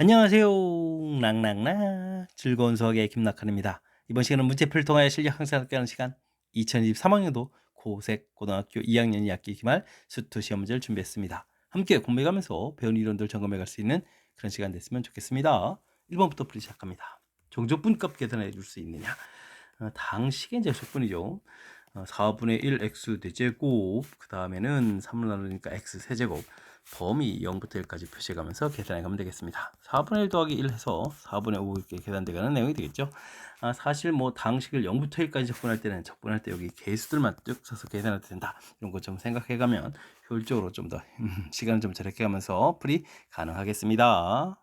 안녕하세요. 랑랑랑 즐거운 수학의 김낙한입니다. 이번 시간은 문제풀이를 통하여 실력 향상을 하는 시간 2023학년도 고색 고등학교 2학년 2학기 기말 수투 시험 문제를 준비했습니다. 함께 공부해가면서 배운 이론들 점검해 갈 수 있는 그런 시간 됐으면 좋겠습니다. 1번부터 풀이 시작합니다. 종족분값 계산해 줄 수 있느냐? 당식의 이제 적분이죠. 4분의 1 x 대제곱 그 다음에는 3을 나누니까 x 세제곱 범위 0부터 1까지 표시해가면서 계산해 가면 되겠습니다. 4분의 1 더하기 1 해서 4분의 5 이렇게 계산되가는 내용이 되겠죠. 사실 뭐 당식을 0부터 1까지 적분할 때는 적분할 때 여기 개수들만 쭉 써서 계산해도 된다. 이런 거 좀 생각해가면 효율적으로 좀 더 시간을 좀 절약해 가면서 풀이 가능하겠습니다.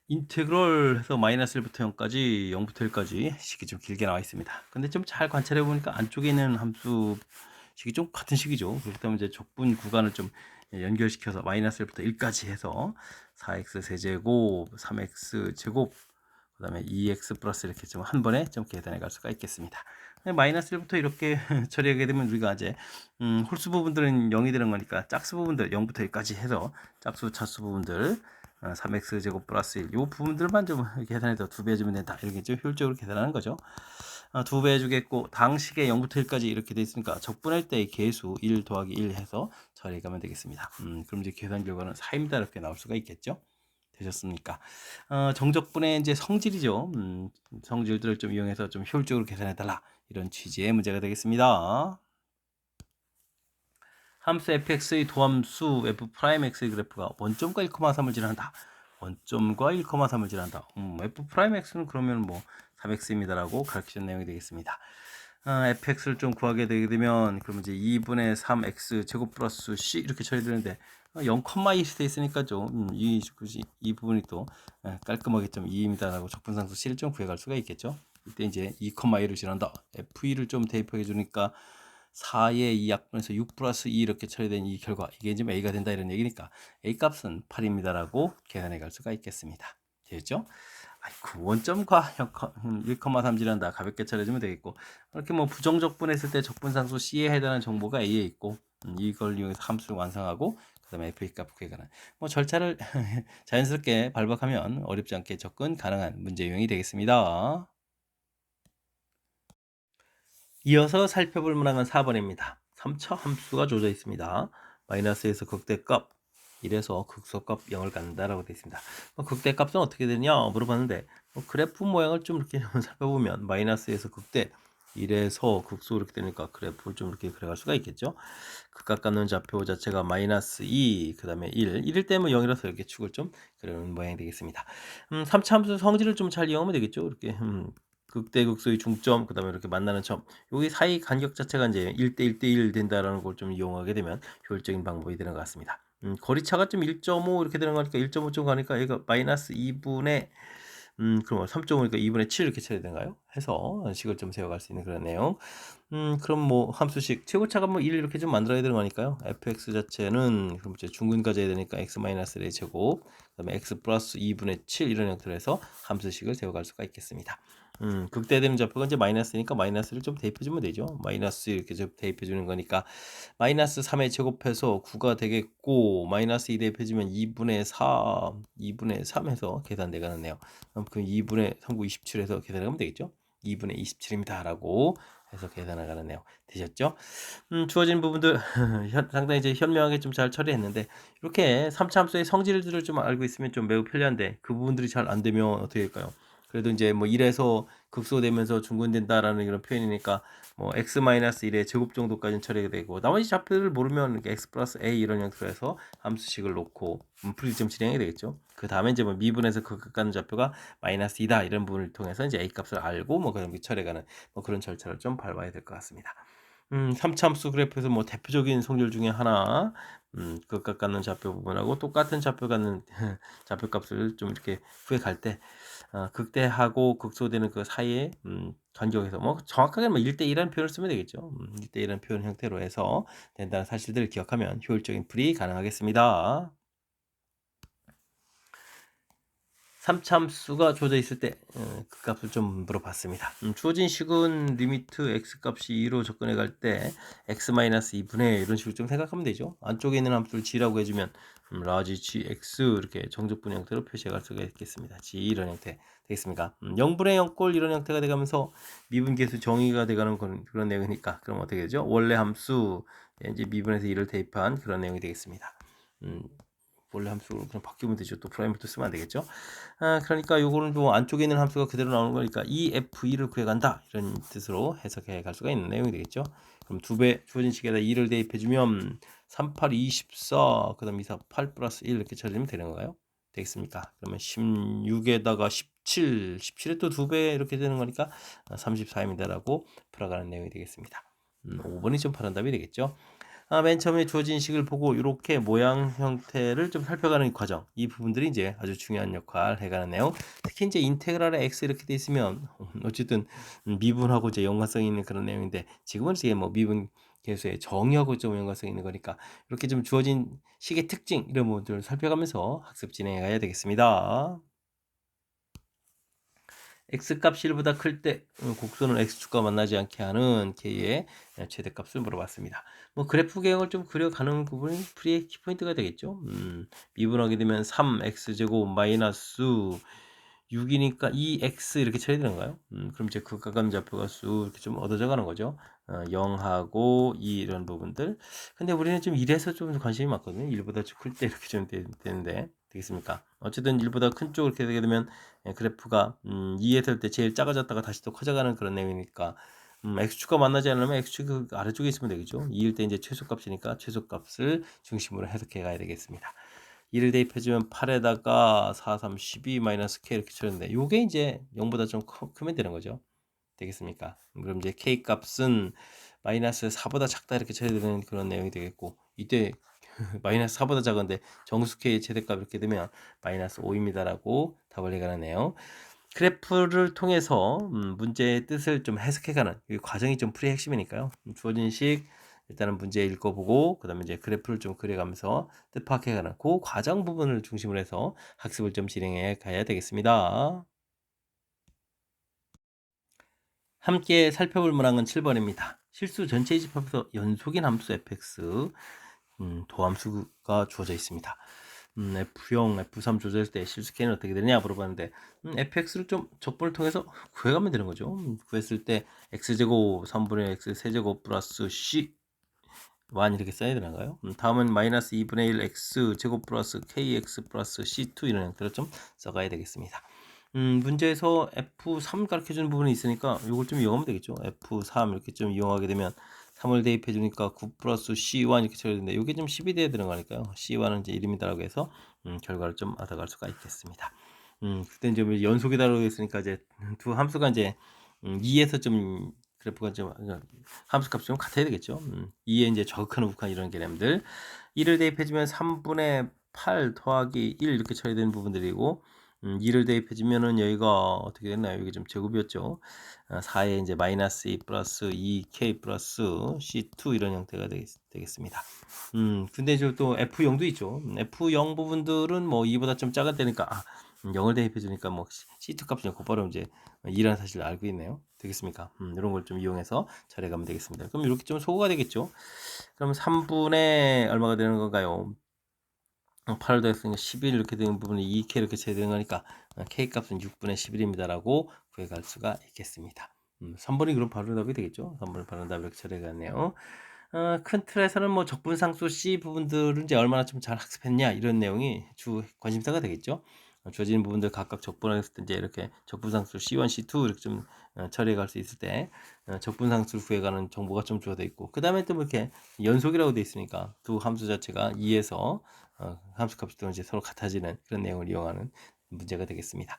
인테그럴 해서 마이너스 1부터 0까지 0부터 1까지 식이 좀 길게 나와 있습니다. 근데 좀 잘 관찰해 보니까 안쪽에 있는 함수 식이 좀 같은 식이죠. 그렇기 때문에 이제 적분 구간을 좀 연결시켜서 마이너스 1부터 1까지 해서 4x 세제곱, 3x 제곱, 그 다음에 2x 플러스 이렇게 좀 한 번에 좀 계산해 갈 수가 있겠습니다. 마이너스 1부터 이렇게 처리하게 되면 우리가 이제 홀수 부분들은 0이 되는 거니까 짝수 부분들 0부터 1까지 해서 짝수 차수 부분들 3x 제곱 플러스 1, 이 부분들만 좀 계산해서 2배 해주면 된다. 이렇게 좀 효율적으로 계산하는 거죠. 2배 해주겠고, 당식에 0부터 1까지 이렇게 돼 있으니까 적분할 때의 개수 1 더하기 1 해서 처리해 가면 되겠습니다. 그럼 이제 계산 결과는 4입니다. 이렇게 나올 수가 있겠죠. 되셨습니까? 정적분의 이제 성질이죠. 성질들을 좀 이용해서 좀 효율적으로 계산해 달라. 이런 취지의 문제가 되겠습니다. 함수 fx의 도함수 f'x의 그래프가 원점과 1,3을 지나한다. 원점과 1,3을 지나한다. f'x는 그러면 뭐 3x입니다라고 가르치는 내용이 되겠습니다. fx를 좀 구하게 되게 되면 그러면 이제 2분의 3x 제곱 플러스 c 이렇게 처리되는데 0,1이 돼 있으니까 이 부분이 또 깔끔하게 좀 2입니다라고 적분상수 c를 좀 구해갈 수가 있겠죠. 이때 이제 2,1을 지난다. f2를 좀 대입해 주니까 4의 2약분에서 6 플러스 2 이렇게 처리된 이 결과, 이게 지금 a가 된다 이런 얘기니까 a 값은 8입니다라고 계산해 갈 수가 있겠습니다. 되겠죠? 아이고, 원점과 1,3 지난다 가볍게 처리해주면 되겠고, 이렇게 뭐 부정적분했을 때 적분상수 c에 해당하는 정보가 a에 있고, 이걸 이용해서 함수를 완성하고 그 다음에 fa 값 구해가는 뭐 절차를 자연스럽게 발박하면 어렵지 않게 접근 가능한 문제 유형이 되겠습니다. 이어서 살펴볼 문항은 4번입니다. 3차 함수가 주어져 있습니다. 마이너스에서 극대값 1에서 극소값 0을 갖는다라고 되어 있습니다. 극대값은 어떻게 되냐 물어봤는데 그래프 모양을 좀 이렇게 살펴보면 마이너스에서 극대 1에서 극소 이렇게 되니까 그래프를 좀 이렇게 그려갈 수가 있겠죠. 극각 갖는 좌표 자체가 마이너스 2, 그 다음에 1, 1일 때면 0이라서 이렇게 축을 좀 그리는 모양이 되겠습니다. 3차 함수 성질을 좀 잘 이용하면 되겠죠. 이렇게 극대 극소의 중점, 그 다음에 이렇게 만나는 점, 여기 사이 간격 자체가 이제 1대 1대 1 된다라는 걸 좀 이용하게 되면 효율적인 방법이 되는 것 같습니다. 거리차가 좀 1.5 이렇게 되는 거니까 1.5점 가니까 얘가 마이너스 2분의 그럼 3.5니까 2분의 7 이렇게 쳐야 되나요? 해서 식을 좀 세워갈 수 있는 그런 내용. 그럼 뭐 함수식 최고차가 뭐 1 이렇게 좀 만들어야 되는 거니까요. fx 자체는 그럼 이제 중근까지 해야 되니까 x 마이너스 1의 제곱, 그다음에 x 플러스 2분의 7 이런 형태로 해서 함수식을 세워갈 수가 있겠습니다. 극대되는 좌표가 이제 마이너스니까 마이너스를 좀 대입해주면 되죠. 마이너스 이렇게 좀 대입해주는 거니까 마이너스 3에 제곱해서 9가 되겠고 마이너스 2 대입해주면 2분의 4, 2분의 3 해서 계산되가는데요. 그 2분의 3구 27에서 계산하면 되겠죠. 2분의 27입니다. 라고 해서 계산하가는 내용 되셨죠? 주어진 부분들 상당히 이제 현명하게 좀 잘 처리했는데 이렇게 3차 함수의 성질들을 좀 알고 있으면 좀 매우 편리한데 그 부분들이 잘 안 되면 어떻게 될까요? 그래도 이제 뭐 1에서 극소되면서 중근된다라는 이런 표현이니까 뭐 x-1의 제곱 정도까지는 처리가 되고 나머지 좌표를 모르면 x 플러스 a 이런 형태로 해서 함수식을 놓고 풀이 좀 진행이 되겠죠. 그 다음에 이제 뭐 미분에서 극각 가는 좌표가 마이너스 2다 이런 부분을 통해서 이제 a 값을 알고 뭐 그다음에 처리가는 뭐 그런 절차를 좀 밟아야 될 것 같습니다. 3차 함수 그래프에서 뭐 대표적인 성질 중에 하나 극각 갖는 좌표 부분하고 똑같은 좌표 갖는 좌표 값을 좀 이렇게 구해 갈 때 극대하고 극소되는 그 사이에 간격에서 뭐 정확하게 뭐 1대1이라는 표현을 쓰면 되겠죠. 1대1이라는 표현 형태로 해서 된다는 사실들을 기억하면 효율적인 풀이 가능하겠습니다. 3차함수가 주어져 있을 때 그 값을 좀 물어봤습니다. 주어진 식은 리미트 x값이 2로 접근해 갈 때 x-2분의 이런 식으로 좀 생각하면 되죠. 안쪽에 있는 함수를 g라고 해주면 라지 gx 이렇게 정적분 형태로 표시해 갈 수가 있겠습니다. g 이런 형태 되겠습니까? 0분의 0꼴 이런 형태가 돼가면서 미분계수 정의가 돼가는 그런 내용이니까 그럼 어떻게 되죠? 원래 함수 이제 미분에서 2를 대입한 그런 내용이 되겠습니다. 원래 함수로 그냥 바뀌면 되죠. 또 프라임부터 쓰면 안 되겠죠. 그러니까 요거는 뭐 안쪽에 있는 함수가 그대로 나오는 거니까 EF2를 구해간다 이런 뜻으로 해석해 갈 수가 있는 내용이 되겠죠. 그럼 2배 주어진 식에다 2를 대입해주면 3, 8, 24, 그 다음 2, 4, 8 플러스 1 이렇게 쳐주면 되는 건가요? 되겠습니까? 그러면 16에다가 17, 17에 또 2배 이렇게 되는 거니까 34입니다라고 풀어가는 내용이 되겠습니다. 5번이 좀 바른 답이 되겠죠. 맨 처음에 주어진 식을 보고 이렇게 모양 형태를 좀 살펴가는 과정, 이 부분들이 이제 아주 중요한 역할을 해가는 내용. 특히 이제 인테그랄에 x 이렇게 돼 있으면 어쨌든 미분하고 이제 연관성 있는 그런 내용인데, 지금은 이제 뭐 미분 계수의 정의하고 좀 연관성 있는 거니까 이렇게 좀 주어진 식의 특징 이런 부분들을 살펴가면서 학습 진행해 가야 되겠습니다. x값이 1보다 클 때 곡선은 x축과 만나지 않게 하는 k의 최대값을 물어봤습니다. 뭐 그래프 개형을 좀 그려가는 부분이 프리의 키포인트가 되겠죠. 미분하게 되면 3x제곱 마이너스 6이니까 2x 이렇게 쳐야 되는가요? 그럼 이제 그 가감좌표가 수 이렇게 좀 얻어져 가는 거죠. 0하고 2 이런 부분들. 근데 우리는 좀 1에서 좀 관심이 많거든요. 1보다 좀 클 때 이렇게 좀 되는데 되겠습니까? 어쨌든 1보다 큰 쪽 이렇게 되게 되면 그래프가 2에서 할 때 제일 작아졌다가 다시 또 커져가는 그런 내용이니까 x축과 만나지 않으면 x축 그 아래쪽에 있으면 되겠죠. 2일 때 이제 최소값이니까 최소값을 중심으로 해석해 가야 되겠습니다. 2를 대입해주면 8에다가 4, 3, 12 마이너스 k 이렇게 쳐는데 요게 이제 0보다 좀 크면 되는 거죠. 되겠습니까? 그럼 이제 k 값은 마이너스 4보다 작다 이렇게 쳐야 되는 그런 내용이 되겠고, 이때 마이너스 4보다 작은데 정수 k의 최대값 이렇게 되면 마이너스 5입니다라고 답을 해가는 내용. 그래프를 통해서 문제의 뜻을 좀 해석해가는 이 과정이 좀 풀이의 핵심이니까요. 주어진 식 일단은 문제 읽어보고 그 다음에 이제 그래프를 좀 그려가면서 뜻 파악해가는 그 과정 부분을 중심으로 해서 학습을 좀 진행해 가야 되겠습니다. 함께 살펴볼 문항은 7번입니다. 실수 전체 집합에서 연속인 함수 fx 도함수가 주어져 있습니다. F0, F3 조절할 때 실수 k는 어떻게 되느냐 물어봤는데 fx를 좀 적분을 통해서 구해가면 되는 거죠. 구했을 때 x제곱 3분의 x 세제곱 플러스 c 1 이렇게 써야 되나요? 다음은 마이너스 2분의 1 x 제곱 플러스 kx 플러스 c2 이런 형태로 좀 써가야 되겠습니다. 문제에서 F3 가르쳐주는 부분이 있으니까 이걸 좀 이용하면 되겠죠. F3 이렇게 좀 이용하게 되면 3을 대입해 주니까 9 플러스 C1 이렇게 쳐야 되는데 이게 좀 10이 돼야 되는 거니까요. C1은 이제 1입니다라고 해서 결과를 좀 얻어갈 수가 있겠습니다. 그때 이제 뭐 연속이다라고 했으니까 이제 두 함수가 이제 2에서 좀 그래프가 좀 함수 값이 좀 같아야 되겠죠. 2에 이제 저극한 우극한 이런 개념들 1을 대입해 주면 3분의 8 더하기 1 이렇게 쳐야 되는 부분들이고 2를 대입해주면은 여기가 어떻게 됐나요? 여기 좀 제곱이었죠. 4에 이제 마이너스 2 플러스 2k 플러스 c2 이런 형태가 되겠습니다. 근데 이제 또 f0도 있죠. f0 부분들은 뭐 2보다 좀 작을 때니까 0을 대입해주니까 뭐 c2 값이 곧바로 이제 2라는 사실을 알고 있네요. 되겠습니까? 이런 걸 좀 이용해서 잘해가면 되겠습니다. 그럼 이렇게 좀 소거가 되겠죠. 그럼 3분의 얼마가 되는 건가요? 8을 더했으니까 11 이렇게 되는 부분이 2k 이렇게 쳐야 되는 거니까 k 값은 6분의 11입니다라고 구해갈 수가 있겠습니다. 3번이 그럼 바로 답이 되겠죠. 3번을 바로 답 이렇게 처리해갔네요. 큰 틀에서는 뭐 적분상수 C 부분들은 이제 얼마나 좀 잘 학습했냐 이런 내용이 주 관심사가 되겠죠. 주어진 부분들 각각 적분했을 때 이제 이렇게 적분상수 C1, C2 이렇게 좀 처리해 갈 수 있을 때 적분상수를 구해가는 정보가 좀 주어져 있고, 그 다음에 또 뭐 이렇게 연속이라고 되어 있으니까 두 함수 자체가 2에서 함수값이 이제 서로 같아지는 그런 내용을 이용하는 문제가 되겠습니다.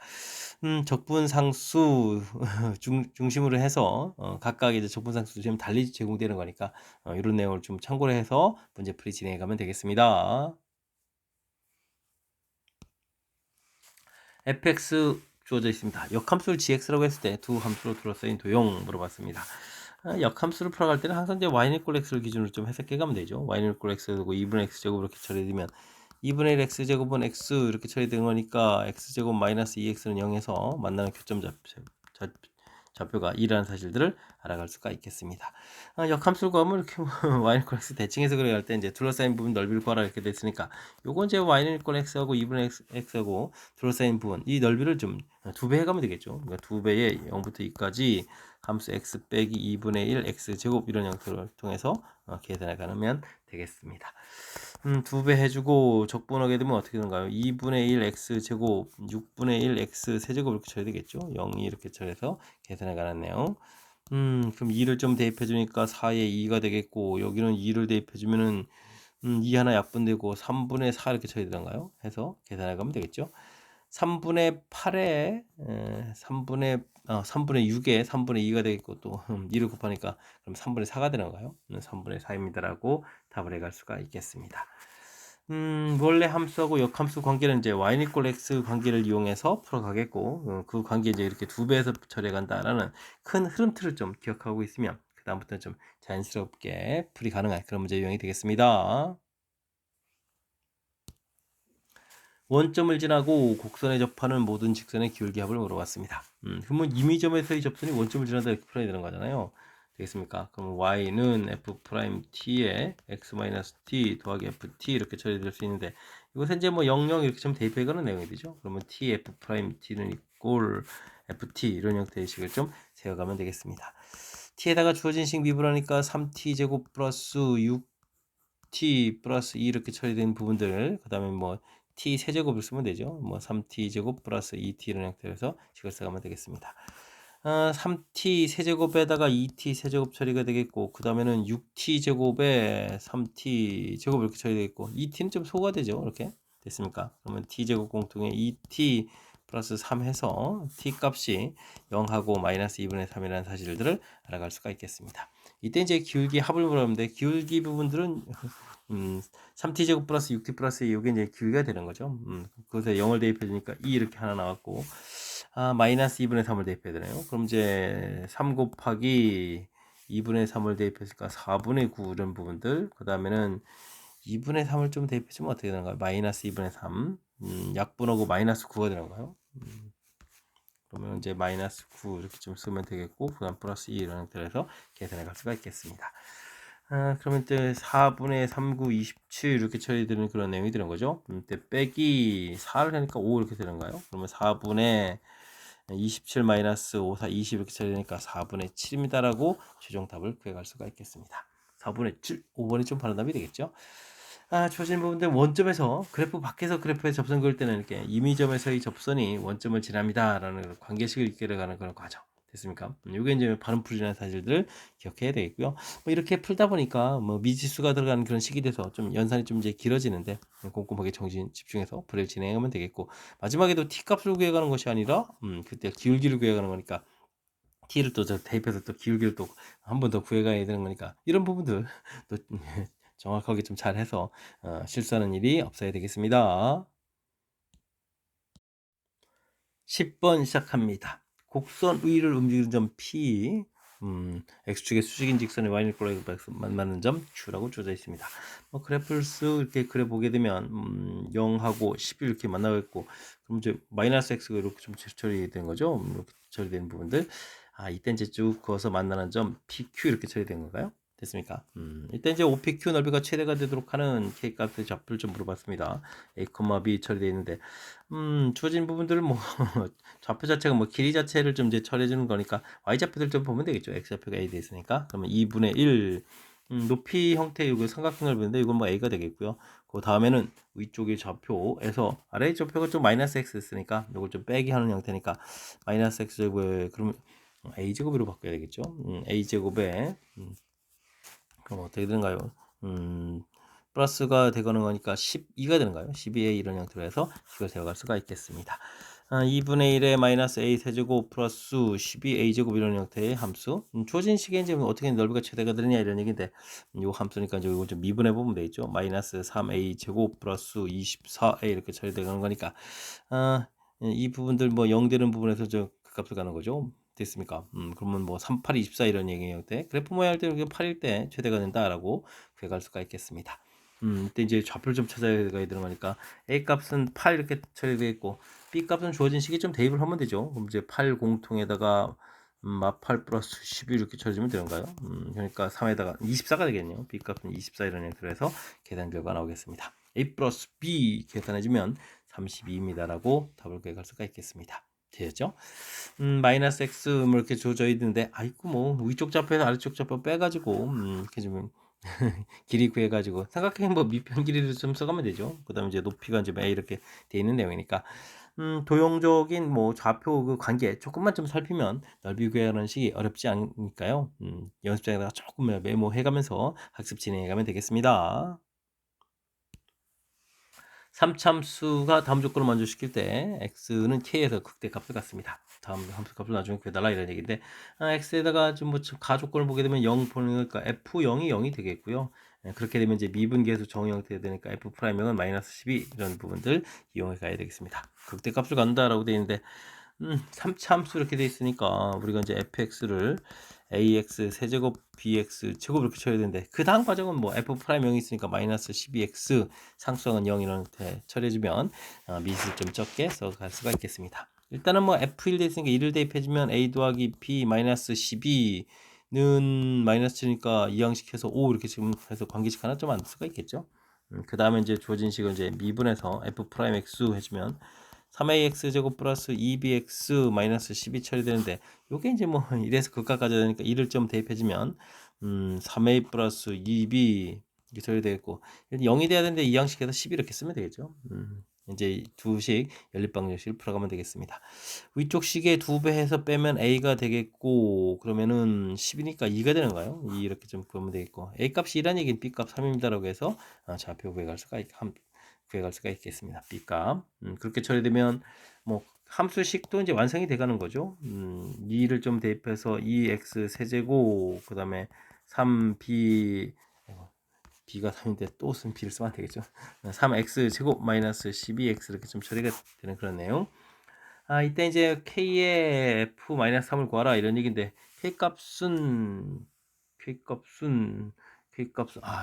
적분상수 중심으로 해서 각각 이제 적분상수 좀 달리 제공되는 거니까 이런 내용을 좀 참고를 해서 문제풀이 진행해 가면 되겠습니다. fx 주어져 있습니다. 역함수를 gx라고 했을 때 두 함수로 둘러싸인 도형 물어봤습니다. 역함수를 풀어갈 때는 항상 이제 y는 equal x를 기준으로 좀 해석해 가면 되죠. y는 equal x고 2분의 x제곱 이렇게 처리되면 2분의 1 x제곱은 x 이렇게 처리된 거니까 x제곱 마이너스 2x는 0에서 만나는 교점 좌표가 2라는 사실들을 알아갈 수가 있겠습니다. 역함수를 구하면 이렇게 y는 이퀄 x 대칭 해석을 할 때 이제 둘러싸인 부분 넓이를 구하라 이렇게 됐으니까 요건 이제 y는 이퀄 x하고 2분의 x하고 둘러싸인 부분 이 넓이를 좀 2배 해가면 되겠죠. 그러니까 2배에 0부터 2까지 함수 x 빼기 2분의 1 x제곱 이런 형태를 통해서 계산해 가면 되겠습니다. 2배 해주고 적분하게 되면 어떻게 되는가요? 2분의 1 x제곱 6분의 1 x 세제곱 이렇게 쳐야 되겠죠. 0이 이렇게 쳐서 계산해 가는 내용. 그럼 2를 좀 대입해 주니까 4에 2가 되겠고 여기는 2를 대입해 주면은 2 하나 약분되고 3분의 4 이렇게 쳐야 되는가요? 해서 계산해 가면 되겠죠. 3분의 8에 3분의 6에 3분의 2가 되겠고 또 2를 곱하니까 그럼 3분의 4가 되는가요? 3분의 4입니다라고 답을 해갈 수가 있겠습니다. 원래 함수하고 역함수 관계는 이제 y 이퀄 x 관계를 이용해서 풀어가겠고 그 관계 이제 이렇게 2배에서 처리해간다라는 큰 흐름 틀을 좀 기억하고 있으면 그 다음부터는 좀 자연스럽게 풀이 가능한 그런 문제 유형이 되겠습니다. 원점을 지나고 곡선에 접하는 모든 직선의 기울기합을 물어봤습니다. 그러면 임의점에서의 접선이 원점을 지나다 이렇게 풀어야 되는 거잖아요. 되겠습니까? 그럼 y는 f't에 x-t 더하기 ft 이렇게 처리될 수 있는데 이것은 이제 뭐 00 이렇게 좀 대입해가는 내용이 되죠. 그러면 t f't는 이꼴 ft 이런 형태의 식을 좀 세워가면 되겠습니다. t에다가 주어진 식 미분하니까 3t 제곱 플러스 6t 플러스 2 이렇게 처리된 부분들 그 다음에 뭐 t 세제곱을 쓰면 되죠. 뭐 3t 제곱 플러스 2t 이런 형태로 해서 식을 써가면 되겠습니다. 3t 세제곱에다가 2t 세제곱 처리가 되겠고 그 다음에는 6t 제곱에 3t 제곱 이렇게 처리되겠고 2t는 좀 소가 되죠. 이렇게 됐습니까? 그러면 t 제곱 공통에 2t 플러스 3 해서 t 값이 0하고 마이너스 2분의 3이라는 사실들을 알아갈 수가 있겠습니다. 이때 이제 기울기 합을 물었는데 기울기 부분들은 3t 제곱 플러스 6t 플러스 이게 이제 기울기가 되는 거죠. 그것에 0을 대입해 주니까 2 이렇게 하나 나왔고 마이너스 2분의 3을 대입해야 되나요? 그럼 이제 3 곱하기 2분의 3을 대입했으니까 4분의 9 이런 부분들 그 다음에는 2분의 3을 좀 대입해주면 어떻게 되는가요? 마이너스 2분의 3 약분하고 마이너스 9가 되는가요? 그러면 이제 마이너스 9 이렇게 좀 쓰면 되겠고 그 다음 플러스 2 이런 형태로 해서 계산해 갈 수가 있겠습니다. 그러면 이제 4분의 3, 9, 27 이렇게 처리되는 그런 내용이 되는 거죠. 이때 빼기 4를 하니까 5 이렇게 되는가요? 그러면 4분의 27 마이너스 5, 4, 20 이렇게 처리되니까 4분의 7입니다라고 최종 답을 구해갈 수가 있겠습니다. 4분의 7, 5번이 좀 바른 답이 되겠죠. 주어진 부분들 원점에서 그래프 밖에서 그래프에 접선 그을 때는 이렇게 임의점에서의 접선이 원점을 지납니다라는 관계식을 이끌어가는 그런 과정. 됐습니까? 이게 이제 바른풀이라는 사실들을 기억해야 되겠고요. 뭐 이렇게 풀다 보니까 뭐 미지수가 들어가는 그런 식이 돼서 좀 연산이 좀 이제 길어지는데 꼼꼼하게 정신 집중해서 풀이를 진행하면 되겠고 마지막에도 t 값을 구해가는 것이 아니라 그때 기울기를 구해가는 거니까 t를 또 대입해서 또 기울기를 또 한 번 더 구해가야 되는 거니까 이런 부분들 또 정확하게 좀 잘해서 실수하는 일이 없어야 되겠습니다. 10번 시작합니다. 곡선 위를 움직이는 점 P, X축의 수직인 직선의 Y는 꼴하고 만나는 점 Q라고 주어져 있습니다. 그래프를 쓱 이렇게 그려보게 되면 0하고 10이 이렇게 만나고 있고 그럼 이제 마이너스 X가 이렇게 좀 처리된 거죠. 이렇게 처리된 부분들 이때 이제 쭉 그어서 만나는 점 PQ 이렇게 처리된 건가요? 됐습니까? 일단 이제 OPQ 넓이가 최대가 되도록 하는 K 값의 좌표를 좀 물어봤습니다. A, B 처리되어 있는데 주어진 부분들을 뭐 좌표 자체가 뭐 길이 자체를 좀 이제 처리해 주는 거니까 Y 좌표들 좀 보면 되겠죠. X 좌표가 A 돼 있으니까 그러면 2분의 1 높이 형태 이거 삼각형을 보는데 이건 뭐 A가 되겠고요. 그 다음에는 위쪽의 좌표에서 아래 좌표가 좀 마이너스 X 있으니까 이걸 좀 빼기 하는 형태니까 마이너스 X 제곱에 그러면 A 제곱으로 바꿔야 되겠죠. A 제곱에 그럼 어떻게 되는가요? 플러스가 되거는 거니까 12가 되는가요? 12a 이런 형태로 해서 식을 세워갈 수가 있겠습니다. 2분의 1에 마이너스 a 세제곱 플러스 12a 제곱 이런 형태의 함수. 주어진 식에 이제 어떻게 넓이가 최대가 되느냐 이런 얘기인데 이 함수니까 이제 이거 좀 미분해 보면 되겠죠. 마이너스 3a 제곱 플러스 24a 이렇게 처리되는 거니까 이 부분들 뭐 0 되는 부분에서 저 그 값을 가는 거죠. 됐습니까? 그러면 뭐 38, 24 이런 얘기일 때 그래프 모양일 때 8일 때 최대가 된다라고 구해갈 수가 있겠습니다. 이때 이제 좌표를 좀 찾아야 되는 거니까 A 값은 8 이렇게 처리되어 있고 B 값은 주어진 식에 좀 대입을 하면 되죠. 그럼 이제 8 공통에다가 마8 플러스 12 이렇게 쳐주면 되는가요? 그러니까 3에다가 24가 되겠네요. B 값은 24 이런 식으로 해서 계산 결과 나오겠습니다. A 플러스 B 계산해주면 32입니다라고 답을 구할 수가 있겠습니다. 되었죠? 마이너스 X 뭐 이렇게 주어져 있는데 아이고 뭐 위쪽 좌표에서 아래쪽 좌표 빼가지고 이렇게 좀 길이 구해가지고 삼각형 뭐 밑변 길이를 좀 써가면 되죠. 그 다음에 이제 높이가 이제 A 이렇게 돼 있는 내용이니까 도형적인 뭐 좌표 그 관계 조금만 좀 살피면 넓이 구하는 식이 어렵지 않으니까요. 연습장에다가 조금 메모해가면서 학습 진행해가면 되겠습니다. 삼참수가 다음 조건을 만족시킬 때 x는 k에서 극대값을 갖습니다. 다음 함수값을 나중에 구해달라 이런 얘기인데 x에다가 좀 뭐 가조건을 보게 되면 0 보는 거니까 f0이 0이 되겠고요. 그렇게 되면 이제 미분계수 정의 형태가 되니까 f'0은 마이너스 12 이런 부분들 이용해 가야 되겠습니다. 극대값을 간다라고 되어 있는데 3차함수 이렇게 돼 있으니까 우리가 이제 fx를 ax 세제곱 bx 제곱 이렇게 쳐야 되는데 그 다음 과정은 뭐 f 프라임 0이 있으니까 마이너스 12x 상수항은 0 이런 데 처리해주면 미시를 좀 적게 써갈 수가 있겠습니다. 일단은 뭐 f1 돼 있으니까 1을 대입해주면 a 더하기 b 마이너스 12는 마이너스 7이니까 이항식해서 5 이렇게 지금 해서 관계식 하나 좀 만들 수가 있겠죠. 그 다음에 이제 주어진 식을 이제 미분해서 f 프라임 x 해주면 3ax 제곱 플러스 2bx 마이너스 12 처리되는데 요게 이제 뭐 이래서 극각까지 되니까 1을 좀 대입해주면 3a 플러스 2b 이렇게 처리되겠고 0이 돼야 되는데 이 양식에서 10 이렇게 쓰면 되겠죠. 이제 두식 연립방정식을 풀어가면 되겠습니다. 위쪽 식에 2배 해서 빼면 a가 되겠고 그러면은 10이니까 2가 되는가요? 2 이렇게 좀 구하면 되겠고 a 값이 2라는 얘기는 b 값 3입니다라고 해서 좌표 구해갈 수가 구해갈 수가 있겠습니다. b값 그렇게 처리되면 뭐 함수식도 이제 완성이 돼가는 거죠. 2를 좀 대입해서 2x 세제곱 그 다음에 3b b가 3인데 또 쓴 b를 쓰면 안 되겠죠. 3x 제곱 마이너스 12x 이렇게 좀 처리가 되는 그런 내용. 이때 이제 k의 f-3을 구하라 이런 얘기인데 k값은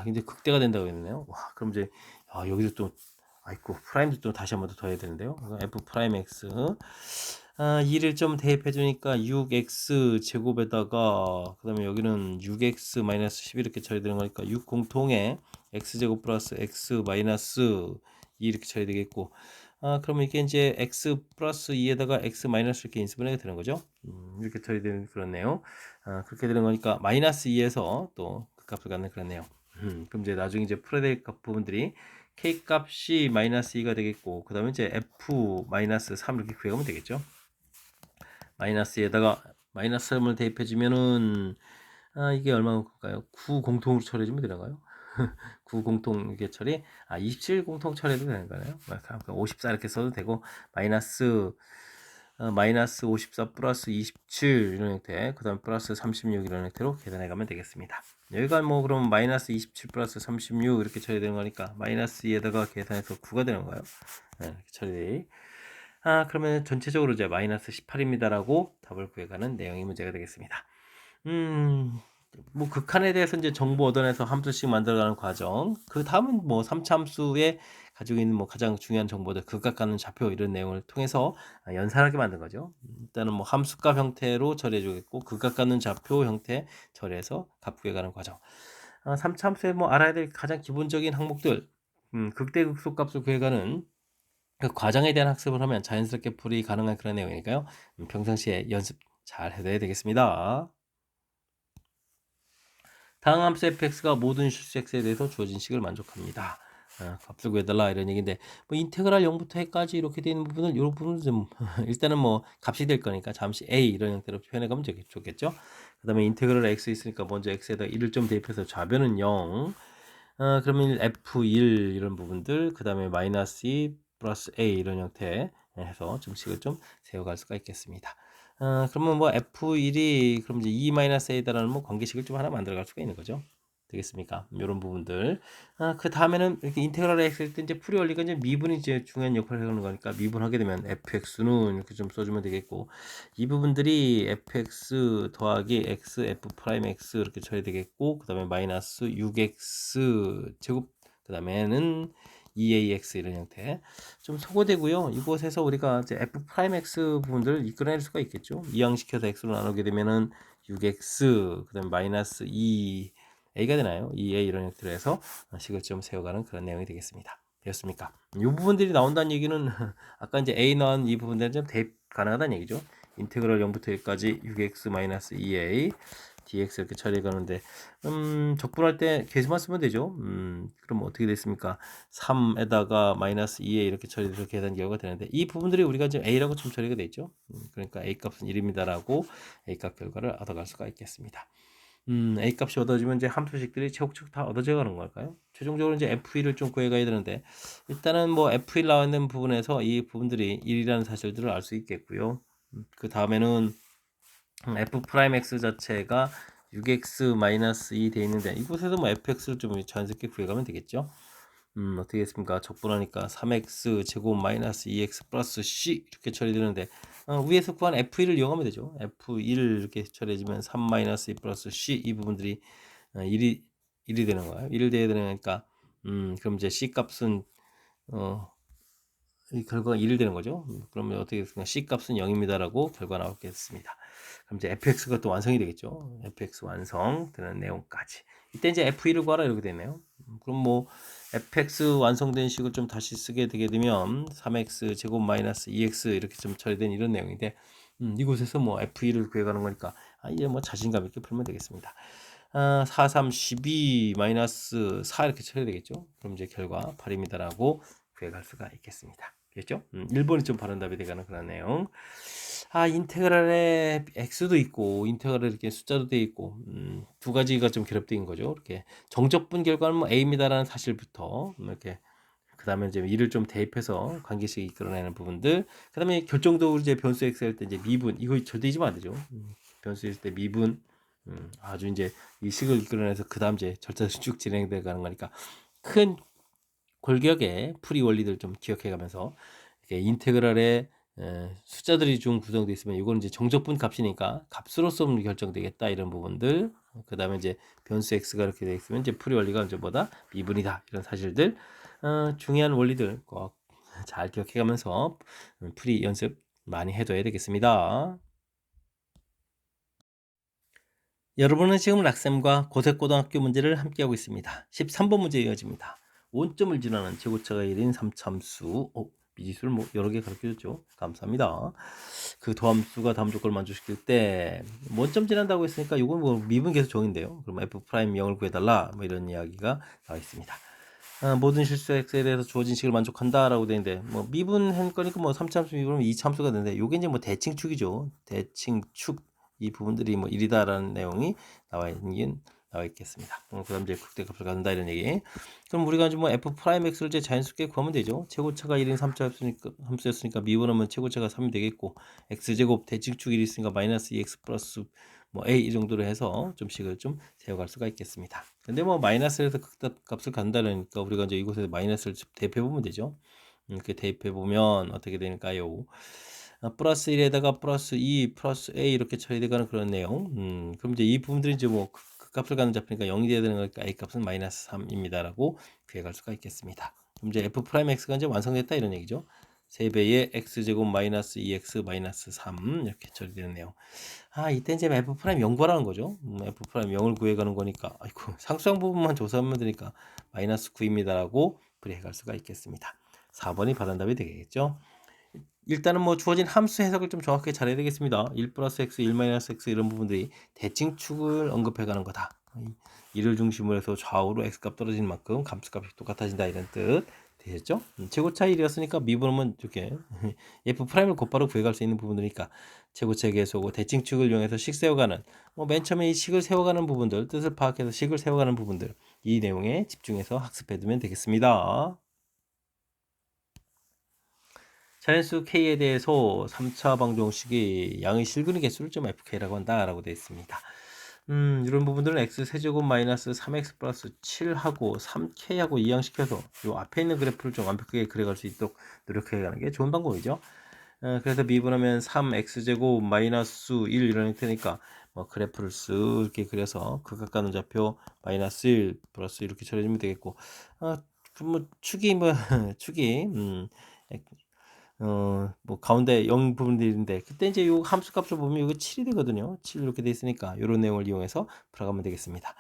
이제 극대가 된다고 했네요. 와, 그럼 이제 여기서 또 아이고 프라임도 또 다시 한 번 더 해야 되는데요. f 프라임 x 2를 좀 대입해 주니까 6x 제곱에다가 그다음에 여기는 6x 마이너스 10 이렇게 처리되는 거니까 6 공통에 x 제곱 플러스 x 마이너스 2 이렇게 처리되겠고 그러면 이게 이제 x 플러스 2에다가 x 마이너스 이렇게 인수분해가 되는 거죠. 이렇게 처리되는 그런 내용. 그렇게 되는 거니까 마이너스 2에서 또 그 값을 갖는 그런 내용. 그럼 이제 나중에 이제 풀어야 될 부분들이 k 값이 마이너스 2가 되겠고 그 다음에 이제 f 마이너스 3 이렇게 구해가면 되겠죠. 마이너스에다가 마이너스 3을 대입해 주면은 이게 얼마일까요? 9 공통으로 처리해주면 되나가요? 9 공통 이게 처리 27 공통 처리해도 되는 거예요. 54 이렇게 써도 되고 마이너스 54 플러스 27 이런 형태 그 다음 플러스 36 이런 형태로 계산해 가면 되겠습니다. 여기가 뭐 그럼 마이너스 27 플러스 36 이렇게 처리되는 거니까 마이너스 2에다가 계산해서 9가 되는 거예요. 이렇게 처리. 그러면 전체적으로 이제 마이너스 18입니다라고 답을 구해가는 내용이 문제가 되겠습니다. 뭐 극한에 대해서 이제 정보 얻어내서 함수씩 만들어가는 과정. 그 다음은 뭐 3차 함수에 가지고 있는 뭐 가장 중요한 정보들, 극각가는 좌표 이런 내용을 통해서 연산하게 만든 거죠. 일단은 뭐 함수값 형태로 처리해주겠고 극각가는 좌표 형태 처리해서 값 구해가는 과정. 3차 함수에 뭐 알아야 될 가장 기본적인 항목들, 극대극소값을 구해가는 그 과정에 대한 학습을 하면 자연스럽게 풀이 가능한 그런 내용이니까요. 평상시에 연습 잘 해야 되겠습니다. 다음 함수 fx가 모든 실수 x에 대해서 주어진 식을 만족합니다. 값을 구해달라 이런 얘기인데 뭐 인테그랄 0부터 해까지 이렇게 되어 있는 부분은 이런 부분은 좀 일단은 뭐 값이 될 거니까 잠시 a 이런 형태로 표현해 가면 좋겠죠. 그 다음에 인테그랄 x 있으니까 먼저 x에다 1을 좀 대입해서 좌변은 0 그러면 f1 이런 부분들 그 다음에 마이너스 2 플러스 a 이런 형태 해서 좀 식을 좀 세워갈 수가 있겠습니다. 그러면 뭐 f1이 그럼 이제 2-a다라는 뭐 관계식을 좀 하나 만들어갈 수가 있는 거죠. 되겠습니까? 이런 부분들. 그 다음에는 이렇게 인테그랄 x 할 때 이제 풀이 원리가 이제 미분이 이제 중요한 역할을 하는 거니까 미분하게 되면 fx는 이렇게 좀 써주면 되겠고 이 부분들이 fx 더하기 x f 프라임 x 이렇게 쳐야 되겠고 그 다음에 마이너스 6x 제곱 그 다음에는 EAX 이런 형태 좀 소거되고요. 이곳에서 우리가 이제 F 프라임 X 부분들을 이끌어낼 수가 있겠죠. 이항시켜서 X로 나누게 되면은 6X 그 다음에 마이너스 2A가 되나요? 2A 이런 형태로 해서 식을 좀 세워가는 그런 내용이 되겠습니다. 되었습니까? 이 부분들이 나온다는 얘기는 아까 이제 A 나온 이 부분들은 좀 대입 가능하다는 얘기죠. 인테그랄 0부터 1까지 6x-2a dx 이렇게 처리해 가는데 적분할 때 계수만 쓰면 되죠. 그럼 어떻게 됐습니까? 3에다가 마이너스 2a 이렇게 처리해서 계산 결과가 되는데 이 부분들이 우리가 지금 a라고 좀 처리가 돼 있죠. 그러니까 a 값은 1입니다라고 a 값 결과를 얻어갈 수가 있겠습니다. A 값이 얻어지면 이제 함수식들이 차곡차곡 다 얻어져 가는 걸까요? 최종적으로 이제 F1을 좀 구해가야 되는데 일단은 뭐 F1 나와 있는 부분에서 이 부분들이 1이라는 사실들을 알 수 있겠고요. 그 다음에는 F 프라임 X 자체가 6x-2 돼 있는데 이곳에서 뭐 fx를 좀 자연스럽게 구해가면 되겠죠. 어떻게 했습니까? 적분하니까 3x 제곱 마이너스 2x 플러스 c 이렇게 처리되는데 위에서 구한 f1을 이용하면 되죠. f1을 이렇게 처리해주면 3 마이너스 2 플러스 c 이 부분들이 1이 되는 거예요. 1이 돼야 되니까 그럼 이제 c 값은 이 결과가 1이 되는 거죠. 그러면 어떻게 됐습니까? c 값은 0입니다라고 결과 나오겠습니다. 그럼 이제 fx가 또 완성이 되겠죠. fx 완성 되는 내용까지. 이때 이제 f1을 구하라 이렇게 되네요. 그럼 뭐 fx 완성된 식을 좀 다시 쓰게 되게 되면 3x 제곱 마이너스 2x 이렇게 좀 처리된 이런 내용인데 이곳에서 뭐 f1을 구해가는 거니까 이제 뭐 자신감 있게 풀면 되겠습니다. 4, 3, 12 마이너스 4 이렇게 처리되겠죠. 그럼 이제 결과 8입니다라고 구해갈 수가 있겠습니다. 됐죠? 1번이 좀 바른 답이 되가는 그런 내용. 인테그랄에 x도 있고 인테그랄에 이렇게 숫자도 돼 있고 두 가지가 좀 결합된 거죠. 이렇게 정적분 결과는 뭐 a입니다라는 사실부터 이렇게 그 다음에 이제 이를 좀 대입해서 관계식 이끌어내는 부분들. 그 다음에 결정적으로 이제 변수 x 할 때 이제 미분 이거 절대 잊으면 안 되죠. 변수 있을 때 미분 아주 이제 이 식을 이끌어내서 그 다음 이제 절차에서 쭉 진행돼 가는 거니까 큰 골격의 풀이 원리들 좀 기억해가면서 이렇게 인테그랄의 숫자들이 좀 구성되어 있으면 이거는 이제 정적분 값이니까 값으로서 결정되겠다 이런 부분들. 그 다음에 이제 변수 x가 이렇게 되어 있으면 이제 풀이 원리가 이제 뭐다 미분이다 이런 사실들. 중요한 원리들 꼭 잘 기억해가면서 풀이 연습 많이 해둬야 되겠습니다. 여러분은 지금 락쌤과 고색고등학교 문제를 함께하고 있습니다. 13번 문제 이어집니다. 원점을 지나는 제곱차가 1인 3참수 미지수를 뭐 여러 개 가르쳐줬죠. 감사합니다. 그 더함수가 다음 조건을 만족시킬 때 원점 지난다고 했으니까 이건 뭐 미분 계속 정인데요. 그럼 f 프라임 0을 구해달라 뭐 이런 이야기가 나와 있습니다. 모든 실수 x에 대해서 주어진 식을 만족한다라고 되는데 뭐 미분할 거니까 뭐 3참수 미분은 2참수가 되는데 요게 이제 뭐 대칭축이죠. 대칭축 이 부분들이 뭐 1이다라는 내용이 나와 있겠습니다. 그다음 이제 극대값을 갖는다 이런 얘기. 그럼 우리가 이제 뭐 f 프라임 x를 이제 자연스럽게 구하면 되죠. 최고차가 1인 3차 함수였으니까 미분하면 최고차가 3이 되겠고 x 제곱 대칭축 1이 있으니까 마이너스 2x 플러스 뭐 a 이 정도로 해서 좀 식을 좀 세워갈 수가 있겠습니다. 근데 뭐 마이너스에서 극대값을 간다니까 우리가 이제 이곳에 마이너스를 대입해 보면 되죠. 이렇게 대입해 보면 어떻게 되니까요? 플러스 1에다가 플러스 2 플러스 a 이렇게 처리되가는 그런 내용. 그럼 이제 이 부분들이 이제 뭐 그 값을 가는 잡히니까 0이 돼야 되는 거니까 a 값은 마이너스 3입니다라고 구해갈 수가 있겠습니다. 그럼 이제 f 프라임 x가 이제 완성됐다 이런 얘기죠. 3배의 x제곱 마이너스 2x 마이너스 3 이렇게 처리되는 내용. 이때 이제 f 프라임 0 구하라는 거죠. f 프라임 0을 구해가는 거니까 아이고 상수항 부분만 조사하면 되니까 마이너스 9입니다라고 풀이해갈 수가 있겠습니다. 4번이 바른답이 되겠죠. 일단은 뭐 주어진 함수 해석을 좀 정확하게 잘해야 되겠습니다. 1 플러스 x, 1 마이너스 x 이런 부분들이 대칭축을 언급해가는 거다. 이를 중심으로 해서 좌우로 x값 떨어지는 만큼 감수값이 똑같아진다 이런 뜻 되셨죠? 최고차 1이었으니까 미분하면 이렇게 f 프라임을 곧바로 구해갈 수 있는 부분이니까 최고차 계수고 대칭축을 이용해서 식 세워가는 맨 처음에 이 식을 세워가는 부분들 뜻을 파악해서 식을 세워가는 부분들 이 내용에 집중해서 학습해두면 되겠습니다. 자연수 K에 대해서 3차 방정식이 양의 실근의 개수를 좀 FK라고 한다라고 되어 있습니다. 이런 부분들은 x 세제곱 마이너스 3x 플러스 7하고 3k하고 이항시켜서 요 앞에 있는 그래프를 좀 완벽하게 그려갈 수 있도록 노력해 가는 게 좋은 방법이죠. 그래서 미분하면 3x제곱 마이너스 1 이런 형태니까 뭐 그래프를 쓱 이렇게 그려서 극각가는 좌표 마이너스 1 플러스 이렇게 처리해주면 되겠고 그럼 뭐 축이 뭐 축이 뭐 가운데 0 부분들인데 그때 이제 요 함수 값을 보면 이거 7이 되거든요. 7 이렇게 돼 있으니까 요런 내용을 이용해서 풀어가면 되겠습니다.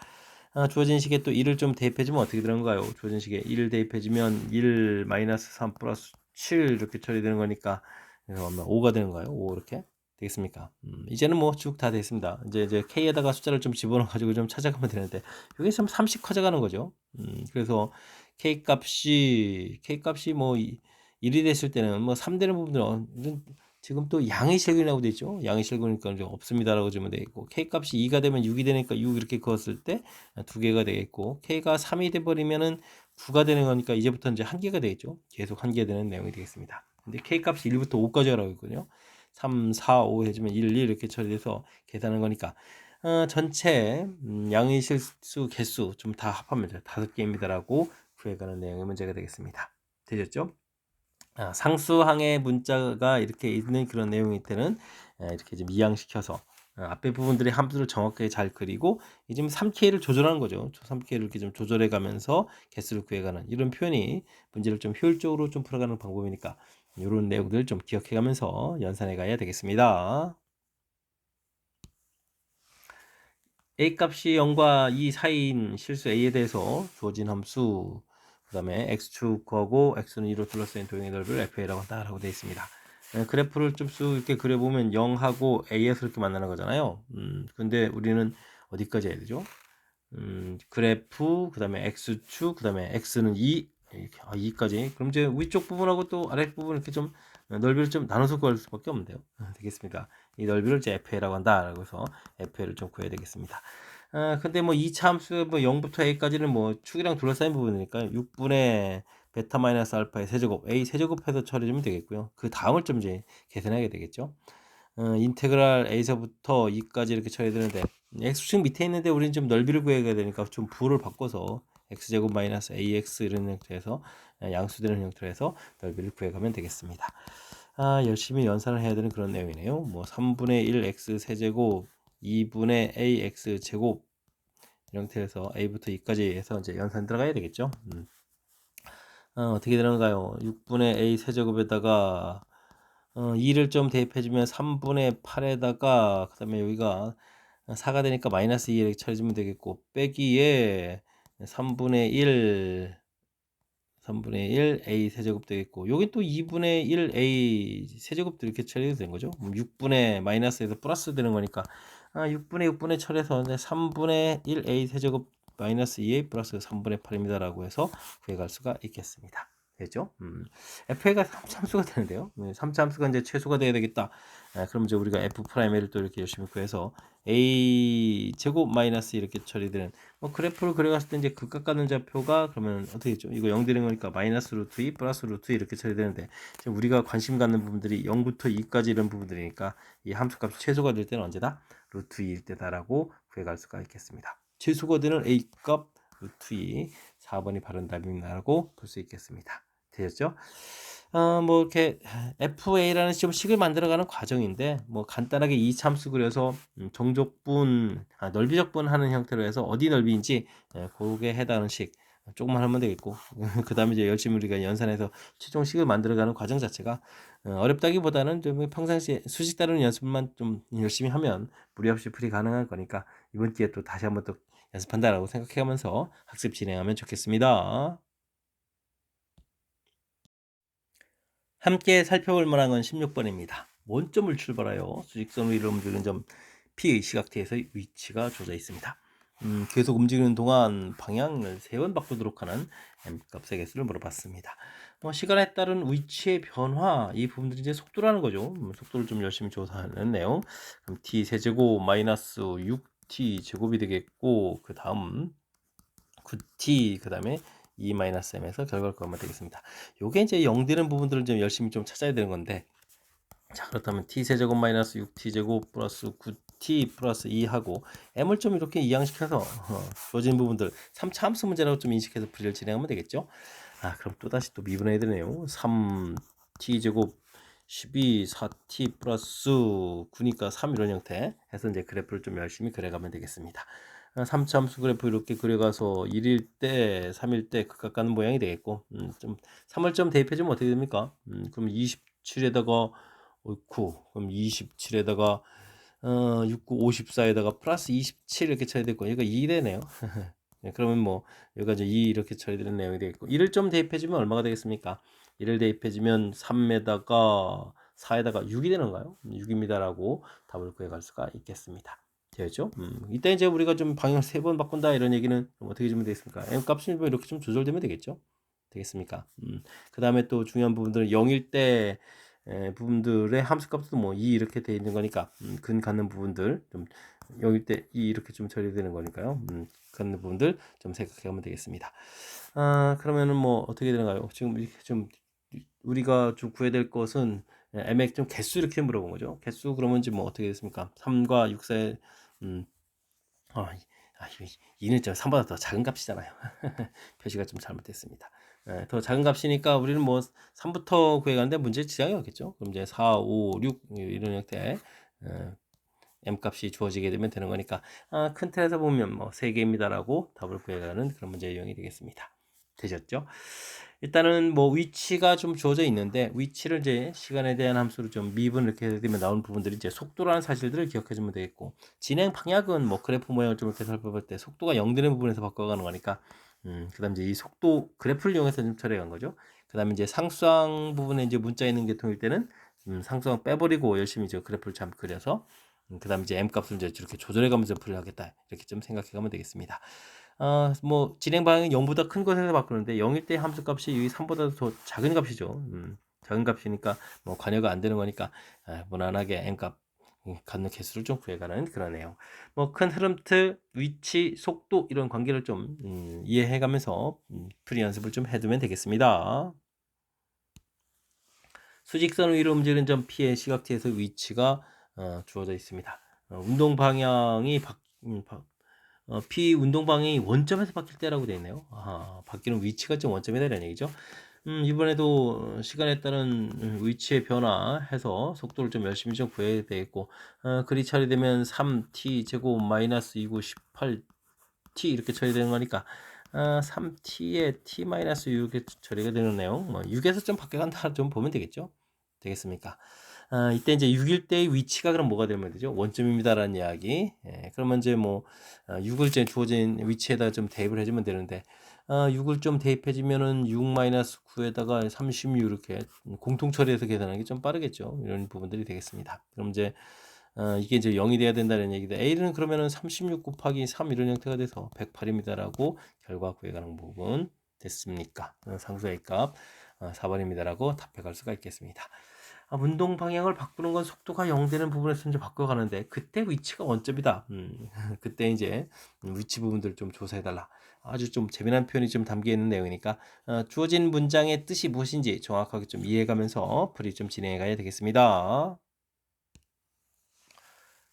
주어진 식에 또 1을 좀 대입해 주면 어떻게 되는가요? 주어진 식에 1을 대입해 주면 1 마이너스 3 플러스 7 이렇게 처리되는 거니까 그래서 아마 5가 되는 거예요. 5 이렇게 되겠습니까? 이제는 뭐 쭉 다 됐습니다. 이제 k에다가 숫자를 좀 집어넣어 가지고 좀 찾아가면 되는데 이게 좀 30 커져가는 거죠. 그래서 k 값이 뭐 1이 됐을 때는 뭐 3 되는 부분들은 지금 또 양의실근이라고 돼 있죠. 양의실근이니까 좀 없습니다라고 주면 되겠고 k 값이 2가 되면 6이 되니까 6 이렇게 그었을 때 두 개가 되겠고 k가 3이 돼 버리면은 9가 되는 거니까 이제부터 이제 한 개가 되겠죠. 계속 한 개 되는 내용이 되겠습니다. 근데 k 값이 1부터 5까지 하라고 했거든요. 3, 4, 5 해주면 1, 2 이렇게 처리돼서 계산하는 거니까 전체 양의실수 개수 좀 다 합하면 5개입니다라고 구해가는 내용의 문제가 되겠습니다. 되셨죠? 상수항의 문자가 이렇게 있는 그런 내용일 때는 이렇게 좀 이양시켜서 앞에 부분들의 함수를 정확하게 잘 그리고 지금 3K를 조절하는 거죠. 3K를 이렇게 좀 조절해 가면서 개수를 구해가는 이런 표현이 문제를 좀 효율적으로 좀 풀어가는 방법이니까 이런 내용들 좀 기억해 가면서 연산해 가야 되겠습니다. A 값이 0과 2 사이인 실수 A에 대해서 주어진 함수 그 다음에 X축하고 X는 2로 둘러싸인 도형의 넓이를 FA라고 한다라고 되어 있습니다. 그래프를 좀 쑥 이렇게 그려보면 0하고 A에서 이렇게 만나는 거잖아요. 근데 우리는 어디까지 해야 되죠? 그래프, 그 다음에 X축, 그 다음에 X는 2, 이렇게, 2까지. 그럼 이제 위쪽 부분하고 또 아래 부분 이렇게 좀 넓이를 좀 나눠서 구할 수밖에 없는데요. 되겠습니까? 이 넓이를 이제 FA라고 한다라고 해서 FA를 좀 구해야 되겠습니다. 근데 뭐 2차 함수 뭐 0부터 A까지는 뭐 축이랑 둘러싸인 부분이니까 6분의 베타 마이너스 알파의 세제곱, A 세제곱해서 처리하면 되겠고요. 그 다음을 좀 이제 계산하게 되겠죠. 인테그랄 A서부터 2까지 이렇게 처리해야 되는데 X축 밑에 있는데 우리는 좀 넓이를 구해야 되니까 좀 부호를 바꿔서 X제곱 마이너스 AX 이런 형태에서 양수되는 형태로 해서 넓이를 구해가면 되겠습니다. 열심히 연산을 해야 되는 그런 내용이네요. 뭐 3분의 1 X 세제곱 2분의 AX 제곱 이런 형태에서 A부터 2까지 해서 이제 연산 들어가야 되겠죠. 어떻게 되는가요? 6분의 A 세제곱에다가 2를 좀 대입해주면 3분의 8에다가 그 다음에 여기가 4가 되니까 마이너스 2 이렇게 쳐주면 되겠고 빼기에 3분의 1 A 세제곱 되겠고 여기 또 2분의 1 A 세제곱도 이렇게 처리해도 되는 거죠. 6분의 마이너스에서 플러스 되는 거니까 6분의 처리해서 3분의 1 A 세제곱 마이너스 2A 플러스 3분의 8입니다라고 해서 구해갈 수가 있겠습니다. 되죠? FA가 3참수가 되는데요. 3참수가 이제 최소가 돼야 되겠다. 그럼 이제 우리가 F 프라임을 또 이렇게 열심히 구해서 A 제곱 마이너스 이렇게 처리되는 뭐 그래프를 그려갔을 때 이제 극각 가는 좌표가 그러면 어떻게 되죠? 이거 0 되는 거니까 마이너스 루트 2 플러스 루트 2 이렇게 처리되는데 지금 우리가 관심 갖는 부분들이 0부터 2까지 이런 부분들이니까 이 함수값이 최소가 될 때는 언제다? 루트 2일 때다라고 구해갈 수가 있겠습니다. 최소가 되는 A값 루트 2 4번이 바른 답입니다라고 볼 수 있겠습니다. 되셨죠? 뭐 이렇게 FA라는 좀 식을 만들어가는 과정인데 뭐 간단하게 이 참수 그려서 정적분, 넓이적분 하는 형태로 해서 어디 넓이인지 그게 해당하는 식 조금만 하면 되겠고 그 다음에 이제 열심히 우리가 연산해서 최종 식을 만들어가는 과정 자체가 어렵다기보다는 좀 평상시에 수식 다루는 연습만 좀 열심히 하면 무리 없이 풀이 가능할 거니까 이번 기회에 또 다시 한번 또 연습한다라고 생각해가면서 학습 진행하면 좋겠습니다. 함께 살펴볼 만한 건 16번입니다. 원점을 출발하여 수직선 위로 움직이는 점 P의 시각대에서의 위치가 주어져 있습니다. 계속 움직이는 동안 방향을 3번 바꾸도록 하는 M값의 개수를 물어봤습니다. 시간에 따른 위치의 변화 이 부분들이 이제 속도라는 거죠. 속도를 좀 열심히 조사하는 내용. 그럼 T 세제곱 마이너스 6T 제곱이 되겠고 그 다음 9T 그 다음에 2-m에서 결과를 구하면 되겠습니다. 요게 이제 0 되는 부분들을 좀 열심히 좀 찾아야 되는 건데 자 그렇다면 t세제곱 마이너스 6t제곱 플러스 9t 플러스 2하고 m을 좀 이렇게 이항시켜서 주어진 부분들 3차 함수 문제라고 좀 인식해서 풀이를 진행하면 되겠죠. 그럼 또다시 또 미분해야 되네요. 3t제곱 12 4t 플러스 9니까 3 이런 형태 해서 이제 그래프를 좀 열심히 그려가면 되겠습니다. 3차 함수 그래프 이렇게 그려가서 1일 때, 3일 때 극각 가는 모양이 되겠고, 좀 3월점 대입해주면 어떻게 됩니까? 그럼 27에다가 9, 그럼 27에다가 69, 54에다가 플러스 27 이렇게 쳐야 되고, 이거 2 되네요. 네, 그러면 뭐 여기가 이제 2 이렇게 처리되는 내용이 되겠고, 1을 좀 대입해주면 얼마가 되겠습니까? 1을 대입해주면 3에다가 4에다가 6이 되는가요? 6입니다라고 답을 구해갈 수가 있겠습니다. 되죠? 이때 이제 우리가 좀 방향 3번 바꾼다 이런 얘기는 어떻게 주면 되겠습니까? m 값이 뭐 이렇게 좀 조절되면 되겠죠? 되겠습니까? 그 다음에 또 중요한 부분들은 0일 때 부분들의 함수 값도 뭐 2 이렇게 돼 있는 거니까 근 갖는 부분들 좀 0일 때 2 이렇게 좀 처리되는 거니까요. 갖는 부분들 좀 생각하면 되겠습니다. 그러면은 뭐 어떻게 되는가요? 지금 이렇게 좀 우리가 좀 구해야 될 것은 mx 좀 개수 이렇게 물어본 거죠. 개수 그러면 이제 뭐 어떻게 됐습니까? 3과 6 사이 음, 아, 2는 좀 3보다 더 작은 값이잖아요. 표시가 좀 잘못됐습니다. 더 작은 값이니까 우리는 뭐 3부터 구해가는데 문제 지장이 없겠죠. 그럼 이제 4, 5, 6 이런 형태 m 값이 주어지게 되면 되는 거니까 큰 틀에서 보면 뭐 3개입니다라고 답을 구해가는 그런 문제 유형이 되겠습니다. 되셨죠? 일단은 뭐 위치가 좀 주어져 있는데 위치를 이제 시간에 대한 함수로 좀 미분 이렇게 되면 나오는 부분들이 이제 속도라는 사실들을 기억해 주면 되겠고, 진행 방향은 뭐 그래프 모양을 좀 이렇게 살펴볼 때 속도가 0 되는 부분에서 바꿔가는 거니까 그다음 이제 이 속도 그래프를 이용해서 좀 처리한 거죠. 그다음에 이제 상수항 부분에 이제 문자 있는 게 통일 때는 상수항 빼버리고 열심히 이제 그래프를 참 그려서 그다음 이제 m 값을 이제 이렇게 조절해가면서 풀이 하겠다 이렇게 좀 생각해가면 되겠습니다. 뭐 진행 방향이 0보다 큰 것에서 바꾸는데 0일 때 함수 값이 이 3보다 더 작은 값이죠. 작은 값이니까 뭐 관여가 안 되는 거니까 무난하게 m 값 갖는 개수를 좀 구해가는 그런 내용. 뭐 큰 흐름 틀, 위치, 속도 이런 관계를 좀 이해해가면서 풀이 연습을 좀 해두면 되겠습니다. 수직선 위로 움직이는 점 P의 시각지에서 위치가 주어져 있습니다. 운동 방향이 P 운동 방향이 원점에서 바뀔 때라고 되어 있네요. 바뀌는 위치가 좀 원점이다 이런 얘기죠. 이번에도 시간에 따른 위치의 변화해서 속도를 좀 열심히 좀 구해야 되겠고, 그리 처리되면 3t 제곱 마이너스 2구 18t 이렇게 처리되는 거니까 3t에 t 마이너스 6 이렇게 처리가 되는 내용, 뭐 6에서 좀 바뀌어간다 좀 보면 되겠죠. 되겠습니까? 이때 이제 6일 때의 위치가 그럼 뭐가 되면 되죠? 원점입니다라는 이야기. 그러면 이제 뭐 6을 이제 주어진 위치에다 좀 대입을 해주면 되는데 6을 좀 대입해주면은 6-9에다가 36 이렇게 공통 처리해서 계산하는 게 좀 빠르겠죠. 이런 부분들이 되겠습니다. 그럼 이제 이게 이제 0이 돼야 된다는 얘기다. A는 그러면은 36 곱하기 3 이런 형태가 돼서 108입니다라고 결과 구해가는 부분 됐습니까? 상수 A값 4번입니다라고 답해갈 수가 있겠습니다. 운동 방향을 바꾸는 건 속도가 0 되는 부분에서 이제 바꿔가는데 그때 위치가 원점이다. 그때 이제 위치 부분들 좀 조사해달라. 아주 좀 재미난 표현이 좀 담겨 있는 내용이니까 주어진 문장의 뜻이 무엇인지 정확하게 좀 이해해가면서 풀이 좀 진행해 가야 되겠습니다.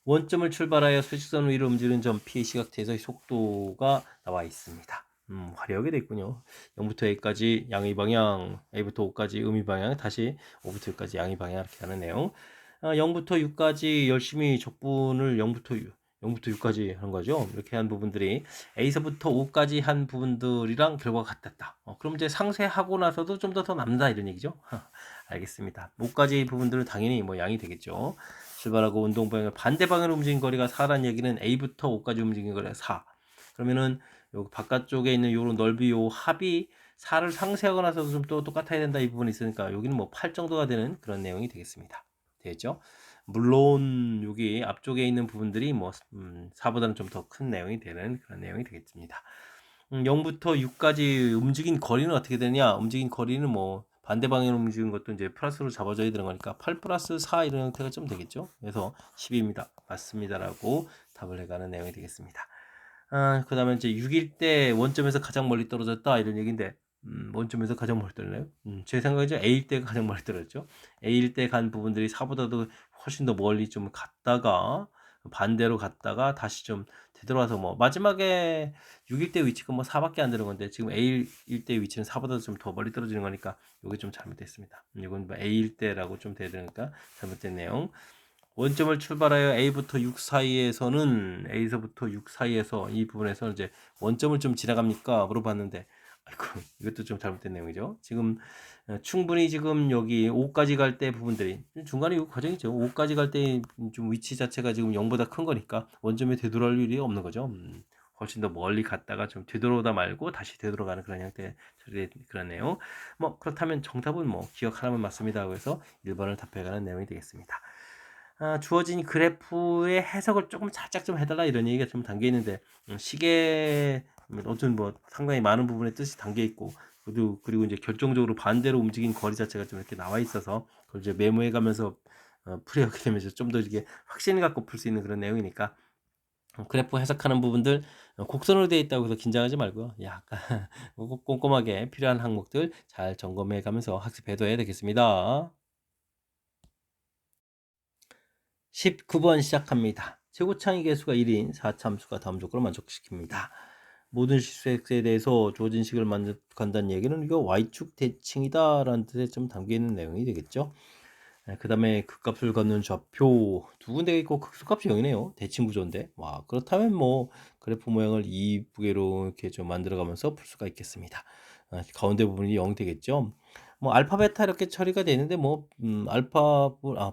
원점을 출발하여 수직선 위로 움직이는 점 P 시각지에서의 속도가 나와 있습니다. 화려하게 돼 있군요. 0부터 A까지 양의 방향, A부터 5까지 음의 방향, 다시 5부터 6까지 양의 방향 이렇게 하는 내용. 0부터 6까지 열심히 적분을 0부터 6까지 한 거죠. 이렇게 한 부분들이 A서부터 5까지 한 부분들이랑 결과가 같았다. 그럼 이제 상쇄하고 나서도 좀 더 남다 이런 얘기죠. 알겠습니다. 5까지 부분들은 당연히 뭐 양이 되겠죠. 출발하고 운동 방향을 반대 방향으로 움직인 거리가 4라는 얘기는 A부터 5까지 움직인 거리가 4. 그러면은 요 바깥쪽에 있는 요런 넓이 요 합이 4를 상쇄하고 나서도 좀 또 똑같아야 된다 이 부분이 있으니까 여기는 뭐 8 정도가 되는 그런 내용이 되겠습니다. 되겠죠? 물론 여기 앞쪽에 있는 부분들이 뭐 4보다는 좀 더 큰 내용이 되는 그런 내용이 되겠습니다. 0부터 6까지 움직인 거리는 어떻게 되냐? 움직인 거리는 뭐 반대 방향으로 움직이는 것도 이제 플러스로 잡아줘야 되는 거니까 8 플러스 4 이런 형태가 좀 되겠죠. 그래서 10입니다. 맞습니다라고 답을 해가는 내용이 되겠습니다. 그 다음에 이제 6일 때 원점에서 가장 멀리 떨어졌다 이런 얘기인데 원점에서 가장 멀리 떨어졌나요? 제 생각에 A일 때가 가장 멀리 떨어졌죠. A일 때 간 부분들이 4보다도 훨씬 더 멀리 좀 갔다가 반대로 갔다가 다시 좀 되돌아서 뭐 마지막에 6일 때 위치가 뭐 4밖에 안 되는 건데 지금 A일 때 위치는 4보다 좀 더 멀리 떨어지는 거니까 이게 좀 잘못됐습니다. 이건 뭐 A일 때라고 좀 돼야 되니까 잘못된 내용. 원점을 출발하여 A부터 6 사이에서는 A서부터 6 사이에서 이 부분에서 이제 원점을 좀 지나갑니까? 물어봤는데 아이고 이것도 좀 잘못된 내용이죠. 지금 충분히 지금 여기 5까지 갈 때 부분들이 중간에 이 과정이죠. 5까지 갈 때 좀 위치 자체가 지금 0보다 큰 거니까 원점에 되돌아올 일이 없는 거죠. 훨씬 더 멀리 갔다가 좀 되돌아오다 말고 다시 되돌아가는 그런 형태의 처리 그런 내용. 뭐 그렇다면 정답은 뭐 기억 하나만 맞습니다. 그래서 1번을 답해가는 내용이 되겠습니다. 주어진 그래프의 해석을 조금 살짝 좀 해달라 이런 얘기가 좀 담겨 있는데 시계 어떤 뭐 상당히 많은 부분에 뜻이 담겨 있고 그리고 이제 결정적으로 반대로 움직인 거리 자체가 좀 이렇게 나와 있어서 그걸 이제 메모해 가면서 풀이하게 되면서 좀 더 이렇게 확신 갖고 풀 수 있는 그런 내용이니까 그래프 해석하는 부분들 곡선으로 되어 있다고 해서 긴장하지 말고요. 약간 꼼꼼하게 필요한 항목들 잘 점검해 가면서 학습해둬야 되겠습니다. 19번 시작합니다. 최고창의 개수가 1인 4참수가 다음 조건을 만족시킵니다. 모든 실수 x에 대해서 주어진 식을 만족한다는 얘기는 이거 y축 대칭이다 라는 뜻에 좀 담겨있는 내용이 되겠죠. 그 다음에 극값을 갖는 좌표 두 군데가 있고 극소값이 0이네요. 대칭 구조인데 와 그렇다면 뭐 그래프 모양을 이쁘게로 이렇게 좀 만들어가면서 풀 수가 있겠습니다. 가운데 부분이 0 되겠죠. 뭐 알파 베타 이렇게 처리가 되는데 뭐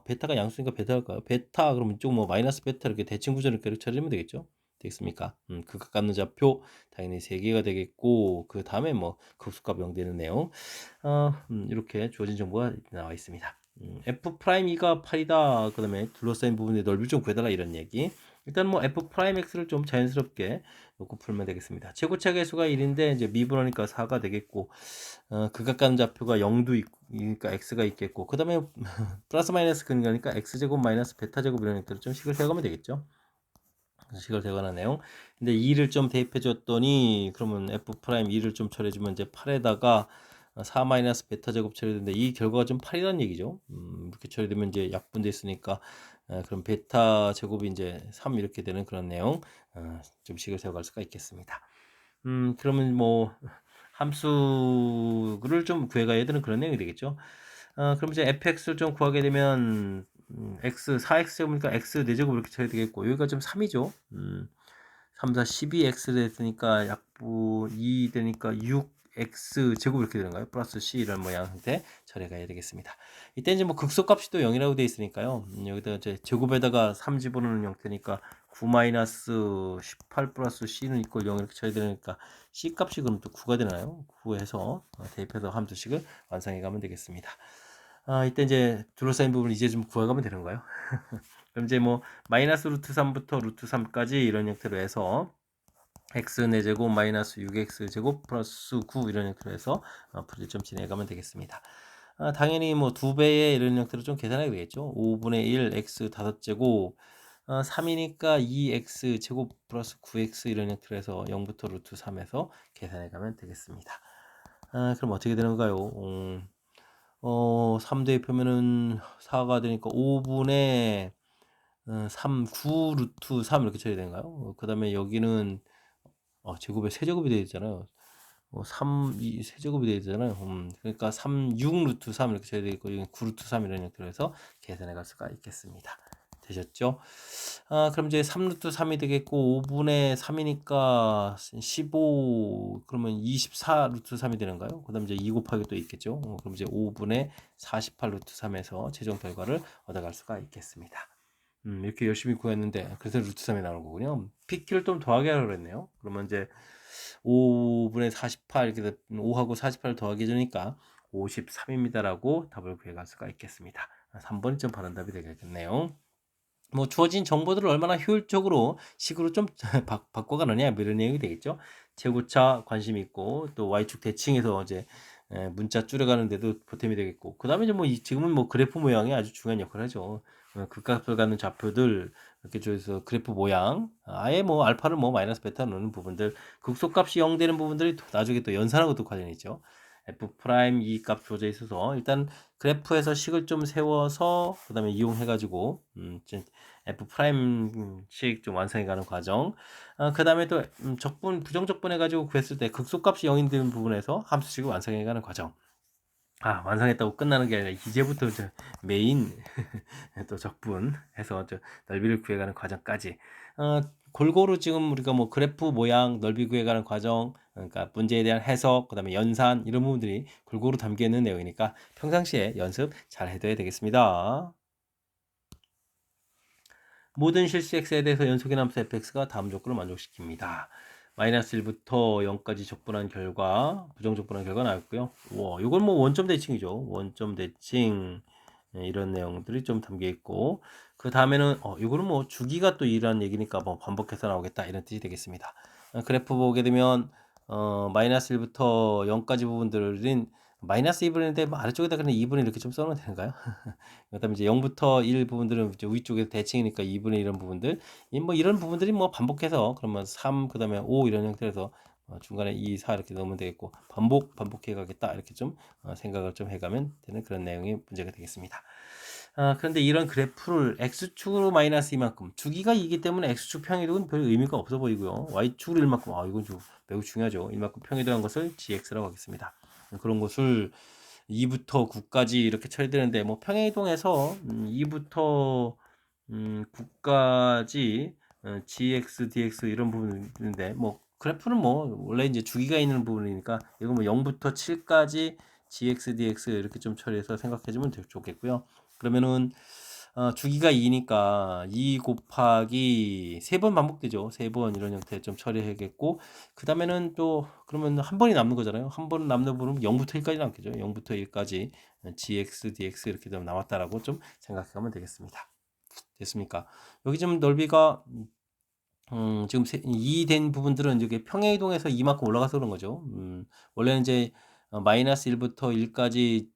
베타가 양수니까 베타일까요? 베타 그러면 이쪽 뭐 마이너스 베타 이렇게 대칭 구조를 이렇게 처리하면 되겠죠. 되겠습니까? 극값 갖는 좌표 당연히 3개가 되겠고 그 다음에 뭐 극소값 0 되는 내용 이렇게 주어진 정보가 나와 있습니다. F'2가 8이다. 그 다음에 둘러싸인 부분의 넓이를 좀 구해달라 이런 얘기. 일단 뭐 F'X를 좀 자연스럽게 놓고 풀면 되겠습니다. 최고차 계수가 1인데 이제 미분하니까 4가 되겠고 극악가는 좌표가 0도 있고 그러니까 X가 있겠고 그 다음에 플러스 마이너스 근거니까 X제곱 마이너스 베타제곱 이런 것들을 좀 식을 세워가면 되겠죠. 식을 세워가는 내용. 근데 2를 좀 대입해 줬더니 그러면 F'2를 좀 처리해주면 이제 8에다가 4 마이너스 베타 제곱 처리되는데 이 결과가 좀 8이라는 얘기죠. 이렇게 처리되면 이제 약분돼 있으니까 그럼 베타 제곱이 이제 3 이렇게 되는 그런 내용 좀 식을 세워갈 수가 있겠습니다. 그러면 뭐 함수를 좀 구해가야 되는 그런 내용이 되겠죠. 그럼 이제 fx를 좀 구하게 되면 x 4x 제곱이니까 x 4제곱 이렇게 쳐야 되겠고 여기가 좀 3이죠. 3, 4, 12x 됐으니까 약분 2 되니까 6x 제곱 이렇게 되는가요? 플러스 c 이런 모양 형태 처리가야 되겠습니다. 이때 이제 뭐 극소값이 또 0이라고 되어 있으니까요. 여기다가 이제 제곱에다가 3 집어넣는 형태니까 9 마이너스 18 플러스 c는 이꼴 0 이렇게 쳐야 되니까 c 값이 그럼 또 9가 되나요? 9에서 대입해서 함수식을 완성해 가면 되겠습니다. 이때 이제 둘러싸인 부분 이제 좀 구해가면 되는 거예요. 그럼 이제 뭐 마이너스 루트 3부터 루트 3까지 이런 형태로 해서 x 4제곱 마이너스 6x 제곱 플러스 9 이런 형태로 해서 풀이 좀 진행해가면 되겠습니다. 당연히 뭐 2배의 이런 형태로 좀 계산해야 되겠죠. 5분의 1 x 5제곱 3이니까 2x 제곱 플러스 9x 이런 형태로 해서 0부터 루트 3에서 계산해가면 되겠습니다. 그럼 어떻게 되는가요? 3 대입하면은 4가 되니까 5분의 3, 9 루트 3 이렇게 처리 되는가요? 그 다음에 여기는 제곱에 세제곱이 되어 있잖아요. 3, 2 세제곱이 되어 있잖아요. 그러니까 3, 6 루트 3 이렇게 처리 되어 있고 여기 9 루트 3 이런 형태로 해서 계산해 갈 수가 있겠습니다. 되셨죠? 그럼 이제 3 루트 3이 되겠고 5분의 3이니까 15 그러면 24 루트 3이 되는가요? 그 다음 이제 2 곱하기 또 있겠죠? 그럼 이제 5분의 48 루트 3에서 최종 결과를 얻어갈 수가 있겠습니다. 이렇게 열심히 구했는데 그래서 루트 3이 나오는 거군요. P키를 좀 더하게 하라고 그랬네요. 그러면 이제 5분의 48 이렇게 5하고 48을 더하기 되니까 53입니다라고 답을 구해갈 수가 있겠습니다. 3번이 좀 바른 답이 되겠네요. 뭐 주어진 정보들을 얼마나 효율적으로 식으로 좀 바꿔가느냐 뭐 이런 내용이 되겠죠. 최고차 관심 있고 또 y축 대칭에서 이제 문자 줄여가는데도 보탬이 되겠고 그 다음에 이제 뭐 지금은 뭐 그래프 모양이 아주 중요한 역할을 하죠. 극값을 갖는 좌표들 이렇게 줘서 그래프 모양 아예 뭐 알파를 뭐 마이너스 베타 넣는 부분들 극소값이 0 되는 부분들이 나중에 또 연산하고도 관련이 있죠. f 프라임 이 값 주어져 있어서 일단 그래프에서 식을 좀 세워서 그 다음에 이용해 가지고 f 프라임 식 좀 완성해 가는 과정 그 다음에 또 적분 부정적분 해 가지고 구했을 때 극소값이 0인 되는 부분에서 함수식을 완성해 가는 과정 완성했다고 끝나는 게 아니라 이제부터 메인 또 적분해서 넓이를 구해가는 과정까지 어, 골고루 지금 우리가 뭐 그래프 모양 넓이 구해가는 과정, 그러니까 문제에 대한 해석, 그다음에 연산 이런 부분들이 골고루 담겨 있는 내용이니까 평상시에 연습 잘 해둬야 되겠습니다. 모든 실수 x에 대해서 연속의 함수 fx가 다음 조건을 만족시킵니다. 마이너스 1부터 0까지 적분한 결과, 부정적분한 결과 나왔고요. 이건 뭐 원점 대칭이죠. 원점 대칭 이런 내용들이 좀 담겨 있고, 그 다음에는 이거는 뭐 주기가 또 이런 얘기니까 뭐 반복해서 나오겠다 이런 뜻이 되겠습니다. 그래프 보게 되면 마이너스 1부터 0까지 부분들은 마이너스 2분인데 뭐 아래쪽에다 그냥 2분을 이렇게 좀 써놓으면 되는가요? 그다음에 이제 0부터 1 부분들은 이제 위쪽에 대칭이니까 2분의 이런 부분들, 뭐 이런 부분들이 뭐 반복해서 그러면 3 그다음에 5 이런 형태에서 중간에 2, 4 이렇게 넣으면 되겠고 반복해 가겠다 이렇게 좀 생각을 좀 해가면 되는 그런 내용의 문제가 되겠습니다. 그런데 이런 그래프를 x축으로 마이너스 이만큼 주기가 이기 때문에 x축 평이동은 별 의미가 없어 보이고요. y축으로 이만큼 이건 좀 매우 중요하죠. 이만큼 평이동한 것을 gx라고 하겠습니다. 그런 것을 2부터 9까지 이렇게 처리되는데 뭐 평행이동에서 2부터 9까지 gx, dx 이런 부분인데 뭐 그래프는 뭐 원래 이제 주기가 있는 부분이니까 이거 뭐 0부터 7까지 gx, dx 이렇게 좀 처리해서 생각해주면 좋겠고요. 그러면은 주기가 2니까 2 곱하기 3번 반복되죠. 3번 이런 형태 좀 처리해야겠고 그 다음에는 또 그러면 한 번이 남는 거잖아요. 한 번 남는 부분은 0부터 1까지 남겠죠. 0부터 1까지 gx, dx 이렇게 좀 남았다라고 좀 생각하면 되겠습니다. 됐습니까? 여기 좀 넓이가 지금 2 된 부분들은 이게 평행이동에서 이만큼 올라가서 그런 거죠. 원래는 이제 마이너스 1부터 1까지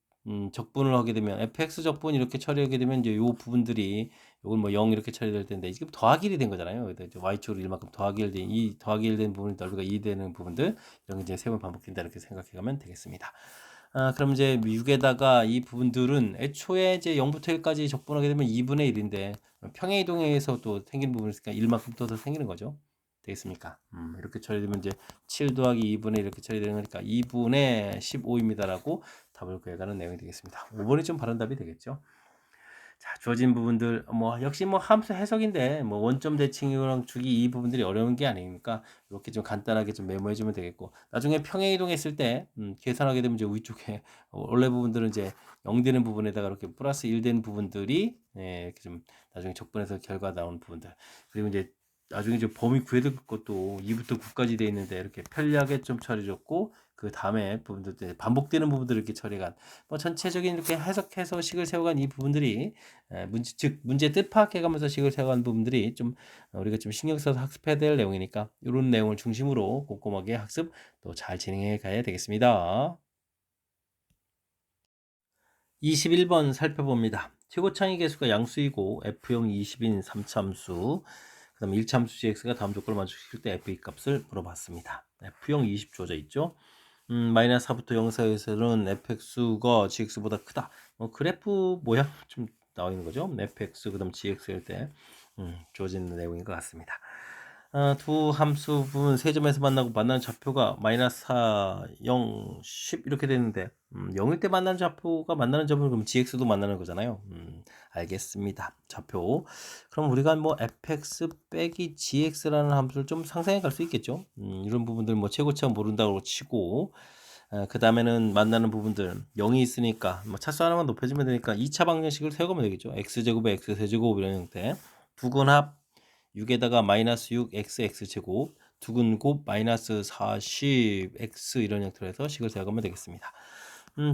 적분을 하게 되면 fx 적분 이렇게 처리하게 되면 이제 요 부분들이 요건 뭐 0 이렇게 처리될 텐데 지금 더하기 1이 된 거잖아요. 그래서 이제 y축으로 1만큼 더하기 1 된, 이 더하기 1 된 부분이 넓이가 2 되는 부분들 이런 게 이제 3번 반복된다 이렇게 생각해 가면 되겠습니다. 그럼 이제 6에다가 이 부분들은 애초에 이제 0부터 1까지 적분하게 되면 2분의 1인데 평행이동에서 또 생기는 부분이 있으니까 1만큼 또 더 생기는 거죠. 되겠습니까? 이렇게 처리되면 이제 7 더하기 2분의 이렇게 처리되는 거니까 2분의 15입니다라고 답을 구해가는 내용이 되겠습니다. 5번이 좀 바른 답이 되겠죠. 자, 주어진 부분들 뭐 역시 뭐 함수 해석인데 뭐 원점 대칭이랑 주기 이 부분들이 어려운 게 아니니까 이렇게 좀 간단하게 좀 메모해 주면 되겠고 나중에 평행 이동했을 때 계산하게 되면 이제 위쪽에 원래 부분들은 이제 0 되는 부분에다가 이렇게 플러스 1 되는 부분들이 이렇게 좀 나중에 적분해서 결과 나오는 부분들 그리고 이제 나중에 이제 범위 구해될 것도 2부터 9까지 돼 있는데 이렇게 편리하게 좀 처리해줬고 그 다음에 부분들 반복되는 부분들을 이렇게 처리한 뭐 전체적인 이렇게 해석해서 식을 세워간 이 부분들이 문제 즉 문제 뜻 파악해가면서 식을 세워간 부분들이 좀 우리가 좀 신경 써서 학습해야 될 내용이니까 이런 내용을 중심으로 꼼꼼하게 학습 또 잘 진행해 가야 되겠습니다. 21번 살펴봅니다. 최고창의 개수가 양수이고 F형 20인 3차함수 그 다음에 1차함수 gx가 다음 조건을 만족시킬 때 f 값을 물어봤습니다. F형 20 주어져 있죠. 마이너스 4부터 0 사이에서는 fx가 gx보다 크다. 그래프 모양 좀 나와 있는 거죠. fx 그다음 gx일 때 주어진 내용인 것 같습니다. 두 함수 부분 세 점에서 만나는 좌표가 마이너스 4, 0, 10 이렇게 되는데 0일 때 만나는 좌표가 만나는 점은 그럼 gx도 만나는 거잖아요. 알겠습니다. 좌표. 그럼 우리가 뭐 fx 빼기 gx라는 함수를 좀 상상해 갈 수 있겠죠. 이런 부분들 뭐 최고치가 모른다고 치고 그 다음에는 만나는 부분들 0이 있으니까 뭐 차수 하나만 높여주면 되니까 2차 방정식을 세워가면 되겠죠. x제곱에 x세제곱 이런 형태 두근합 6에다가 마이너스 6 xx제곱 두근곱 마이너스 40 x 이런 형태로 해서 식을 세워가면 되겠습니다.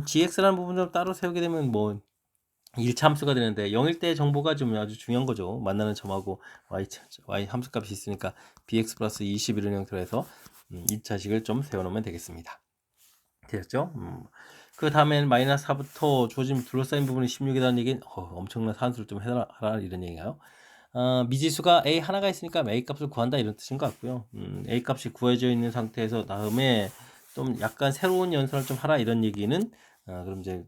gx라는 부분을 따로 세우게 되면 뭐 1차 함수가 되는데 0일 때 정보가 좀 아주 중요한 거죠. 만나는 점하고 y 함수값이 있으니까 bx 플러스 20 이런 형태로 해서 2차식을 좀 세워놓으면 되겠습니다. 되었죠? 그 다음엔 마이너스 4부터 주어진 둘러싸인 부분이 16이라는 얘기는 엄청난 산수를 좀 해라 이런 얘기인가요? 미지수가 a 하나가 있으니까 a 값을 구한다 이런 뜻인 것 같고요. a 값이 구해져 있는 상태에서 다음에 좀 약간 새로운 연산을 좀 하라 이런 얘기는 그럼 이제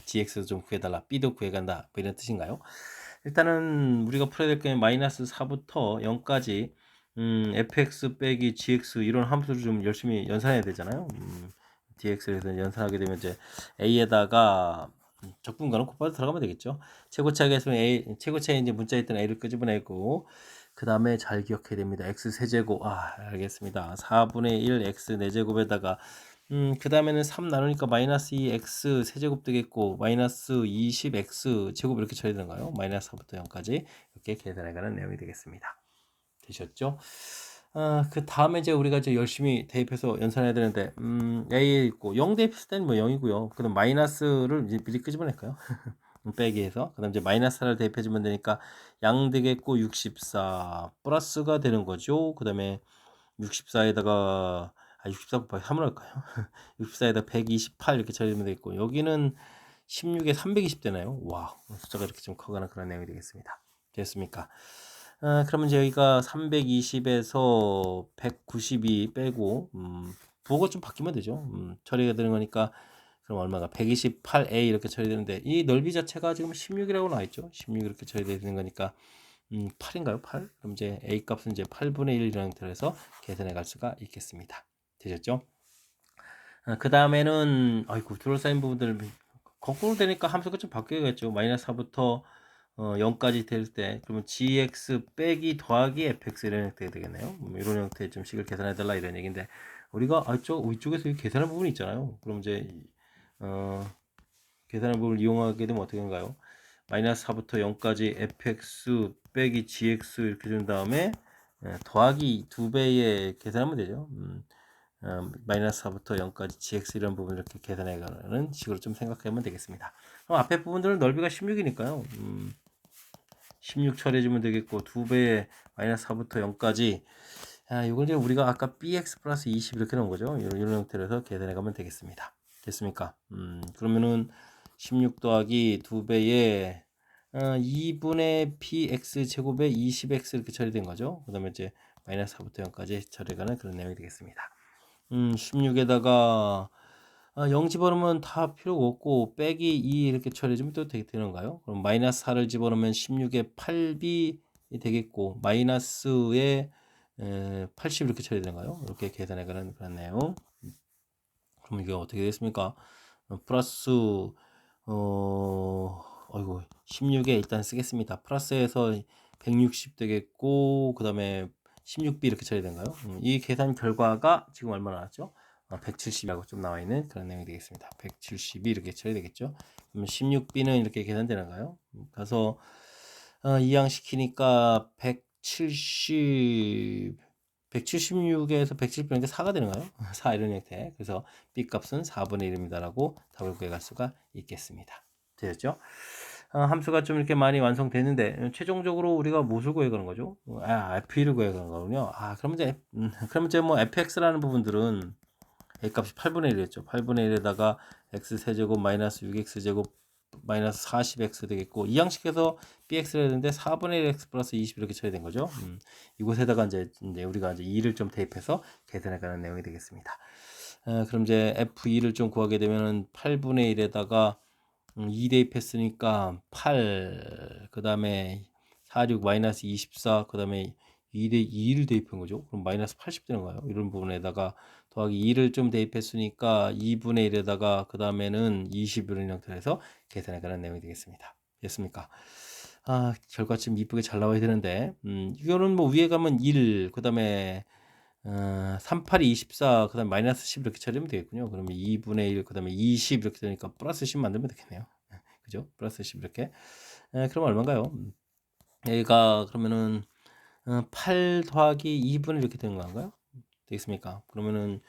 gx도 좀 구해달라 b도 구해간다 뭐 이런 뜻인가요? 일단은 우리가 풀어야 될 게 마이너스 4부터 0까지 fx 빼기 gx 이런 함수를 좀 열심히 연산해야 되잖아요. dx를 해서 연산하게 되면 이제 a에다가 적분가는 곱하기 들어가면 되겠죠. 최고 차이가 있으면 a 최고 차이 이제 문자에 있던 a를 끄집어내고 그 다음에 잘 기억해야 됩니다. x 세제곱 알겠습니다. 4분의 1 x 4제곱에다가 그 다음에는 3 나누니까 마이너스 2x 세제곱 되겠고 마이너스 20x 제곱 이렇게 쳐야 되는가요? 마이너스 4부터 0까지 이렇게 계산해가는 내용이 되겠습니다. 되셨죠? 그 다음에 이제 우리가 이제 열심히 대입해서 연산해야 되는데, A에 있고, 0 대입했을 때는 뭐 0이고요. 그 다음 마이너스를 이제 미리 끄집어낼까요? 빼기 해서. 그 다음 이제 마이너스 4를 대입해주면 되니까, 양 되겠고, 64, 플러스가 되는 거죠. 그 다음에 64에다가, 64 곱하기 3을 할까요? 64에다 128 이렇게 처리하면 되겠고, 여기는 16에 320 되나요? 와, 숫자가 이렇게 좀 커가는 그런 내용이 되겠습니다. 됐습니까? 그러면 저희가 320에서 192 빼고 부호가 좀 바뀌면 되죠. 처리가 되는 거니까 그럼 얼마가 128a 이렇게 처리되는데 이 넓이 자체가 지금 16이라고 나와 있죠. 16 이렇게 처리되는 거니까 8인가요? 8? 그럼 이제 a 값은 이제 8분의 1이라는 형태로 해서 계산해 갈 수가 있겠습니다. 되셨죠? 그 다음에는 아이고 둘러싸인 부분들 거꾸로 되니까 함수가 좀 바뀌겠죠. 마이너스 4부터 0까지 될 때 그러면 gx 빼기 더하기 fx 이런 형태가 되겠네요. 이런 형태의 좀 식을 계산해 달라 이런 얘기인데 우리가 위쪽에서 계산할 부분이 있잖아요. 그럼 이제 계산할 부분을 이용하게 되면 어떻게 된가요? 마이너스 4부터 0까지 fx 빼기 gx 이렇게 준 다음에 더하기 2배에 계산하면 되죠. 마이너스 4부터 0까지 gx 이런 부분을 이렇게 계산해가는 식으로 좀 생각하면 되겠습니다. 그럼 앞에 부분들은 넓이가 16이니까요. 16 처리해주면 되겠고 2배의 마이너스 4부터 0까지 이건 이제 우리가 아까 bx 플러스 20 이렇게 넣은 거죠. 이런 형태로 해서 계산해가면 되겠습니다. 됐습니까? 그러면은 16 더하기 2배의 2분의 px 제곱에 20x 이렇게 처리된 거죠. 그 다음에 이제 마이너스 4부터 0까지 처리해가는 그런 내용이 되겠습니다. 16에다가 0 집어넣으면 다 필요가 없고 빼기 2 이렇게 처리해주면 또 되는가요? 그럼 마이너스 4를 집어넣으면 16에 8b 되겠고 마이너스에 80 이렇게 처리되는가요? 이렇게 계산해가는 그런 내용. 그럼 이게 어떻게 됐습니까? 플러스 어이구 16에 일단 쓰겠습니다. 플러스에서 160 되겠고 그 다음에 16b 이렇게 처리된가요? 이 계산 결과가 지금 얼마 나왔죠? 170이라고 좀 나와 있는 그런 내용이 되겠습니다. 170이 이렇게 처리되겠죠? 그러면 16b는 이렇게 계산되는가요? 가서 이항시키니까 176에서 170이니까 4가 되는가요? 4 이런 형태. 그래서 b 값은 4분의 1입니다라고 답을 구해갈 수가 있겠습니다. 되셨죠? 함수가 좀 이렇게 많이 완성됐는데 최종적으로 우리가 무엇을 구해가는 거죠? f를 구해가는 거군요. 그러면 이제 뭐 fx라는 부분들은 a 값이 8분의 1이었죠. 8분의 1에다가 x 세제곱 마이너스 6x 제곱 마이너스 40x 되겠고 이 양식에서 bx를 했는데 4분의 1x 플러스 20 이렇게 쳐야 된 거죠. 이곳에다가 이제 우리가 이제 2를 좀 대입해서 계산해가는 내용이 되겠습니다. 그럼 이제 f2를 좀 구하게 되면은 8분의 1에다가 2 대입했으니까 8, 그 다음에 46 마이너스 24, 그 다음에 2를 대입한 거죠. 그럼 마이너스 80 되는 거예요. 이런 부분에다가 더하기 2를 좀 대입했으니까 2분의 1에다가 그 다음에는 20 이런 형태로 해서 계산해가는 내용이 되겠습니다. 됐습니까? 결과 좀 이쁘게 잘 나와야 되는데 이거는 뭐 위에 가면 1, 그 다음에 38이 24, 그 다음에 마이너스 10 이렇게 처리하면 되겠군요. 그러면 2분의 1, 그 다음에 20 이렇게 되니까 플러스 10 만들면 되겠네요. 그죠? 플러스 10 이렇게. 그럼 얼마인가요? 얘가 그러면은 8 더하기 2분의 이렇게 되는 건가요? 되겠습니까? 그러면은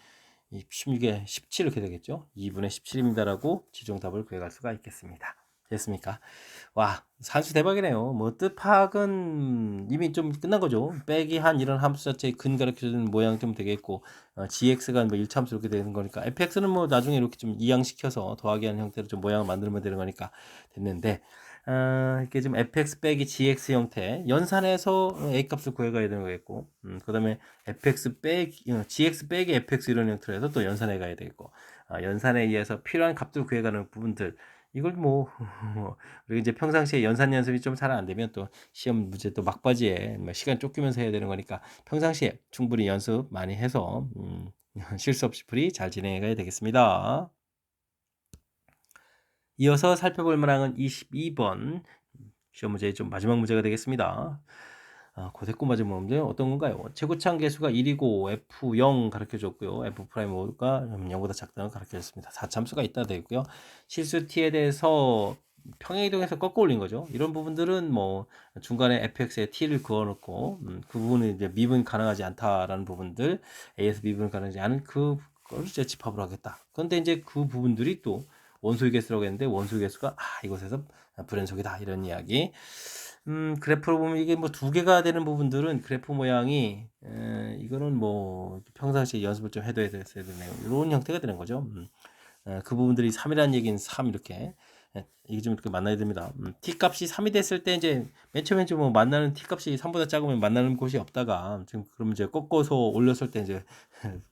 16에 17 이렇게 되겠죠? 2분의 17입니다라고 지정답을 구해갈 수가 있겠습니다. 됐습니까? 와, 산수 대박이네요. 뭐 뜻 파악은 이미 좀 끝난 거죠. 빼기 한 이런 함수 자체의 근 가르쳐주는 모양 좀 되겠고 gx가 뭐 1차함수 이렇게 되는 거니까 fx는 뭐 나중에 이렇게 좀 이항시켜서 더하기 하는 형태로 좀 모양을 만들면 되는 거니까 됐는데 이렇게 좀 fx 빼기 gx 형태 연산해서 a 값을 구해가야 되는 거겠고 그 다음에 fx 빼기 gx 빼기 fx 이런 형태로 해서 또 연산해 가야 되겠고 연산에 의해서 필요한 값들 구해가는 부분들 이걸 뭐 그리고 이제 평상시에 연산 연습이 좀 잘 안 되면 또 시험 문제 또 막바지에 뭐 시간 쫓기면서 해야 되는 거니까 평상시에 충분히 연습 많이 해서 실수 없이 풀이 잘 진행해 가야 되겠습니다. 이어서 살펴볼 문항은 22번 시험 문제의 좀 마지막 문제가 되겠습니다. 고대고 마지막 문제 어떤 건가요? 최고차항 계수가 1이고 F0 가르쳐줬고요. F'O가 0보다 작다는 가르쳐줬습니다. 4참수가 있다 되고요. 실수 t에 대해서 평행이동해서 꺾어 올린 거죠. 이런 부분들은 뭐 중간에 fx에 t를 그어놓고 그 부분은 이제 미분 가능하지 않다라는 부분들, a에서 미분 가능하지 않은 그걸 이제 집합을 하겠다. 그런데 이제 그 부분들이 또 원소의 개수라고 했는데 원소의 개수가 이곳에서 불연속이다 이런 이야기. 그래프로 보면 이게 뭐 두 개가 되는 부분들은 그래프 모양이 이거는 뭐 평상시에 연습을 좀 해둬야 되네요. 이런 형태가 되는 거죠. 그 부분들이 3이라는 얘기는 3 이렇게 이게 좀 이렇게 만나야 됩니다. t 값이 3이 됐을 때 이제 맨 처음에 뭐 만나는 t 값이 3보다 작으면 만나는 곳이 없다가 지금 그러면 이제 꺾어서 올렸을 때 이제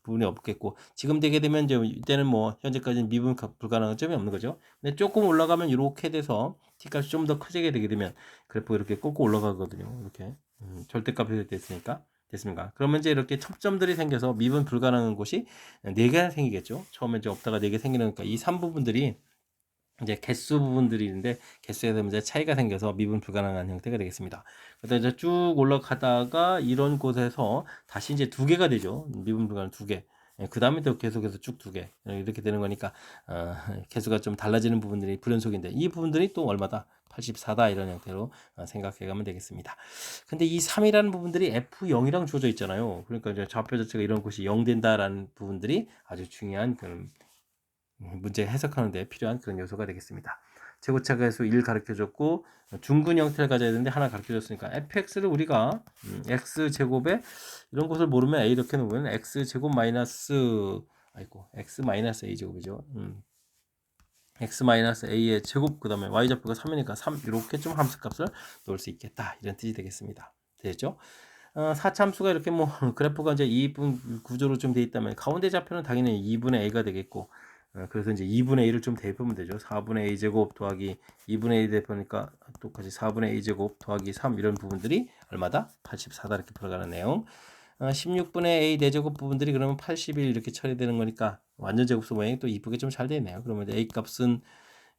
부분이 없겠고 지금 되게 되면 이제 이때는 뭐 현재까지는 미분 불가능한 점이 없는 거죠. 근데 조금 올라가면 이렇게 돼서 t 값이 좀 더 커지게 되게 되면 그래프 이렇게 꺾고 올라가거든요. 이렇게 절대값이 됐으니까. 됐습니까? 그러면 이제 이렇게 첩점들이 생겨서 미분 불가능한 곳이 4개가 생기겠죠. 처음에 이제 없다가 4개 생기니까 이 3부분들이 이제 개수 부분들이 있는데 개수에서 이제 차이가 생겨서 미분 불가능한 형태가 되겠습니다. 그다음 이제 쭉 올라가다가 이런 곳에서 다시 이제 2개가 되죠. 미분 불가능 2개. 그 다음에 또 계속해서 쭉 2개 이렇게 되는 거니까 개수가 좀 달라지는 부분들이 불연속인데 이 부분들이 또 얼마다 84다 이런 형태로 생각해 가면 되겠습니다. 근데 이 3이라는 부분들이 F0이랑 주어져 있잖아요. 그러니까 이제 좌표 자체가 이런 곳이 0 된다라는 부분들이 아주 중요한 그런 문제 해석하는 데 필요한 그런 요소가 되겠습니다. 최고차 계수 1 가르쳐줬고 중근 형태를 가져야 되는데 하나 가르쳐줬으니까 fx를 우리가 x제곱에 이런 것을 모르면 a 이렇게 놓으면 x제곱 마이너스 x 마이너스 a제곱이죠. x 마이너스 a의 제곱 그 다음에 y좌표가 3이니까 3 이렇게 좀 함수값을 넣을 수 있겠다 이런 뜻이 되겠습니다. 되죠? 4참수가 이렇게 뭐 그래프가 이제 2분 구조로 좀 돼 있다면 가운데 좌표는 당연히 2분의 a가 되겠고 그래서 이제 2분의 1을 좀 대입하면 되죠. 4분의 a 제곱 더하기 2분의 1 대입하니까 똑같이 4분의 a 제곱 더하기 3 이런 부분들이 얼마다? 84다 이렇게 풀어가는 내용. 16분의 a 4제곱 부분들이 그러면 81 이렇게 처리되는 거니까 완전 제곱수 모양이 또 이쁘게 좀 잘 되네요. 그러면 a 값은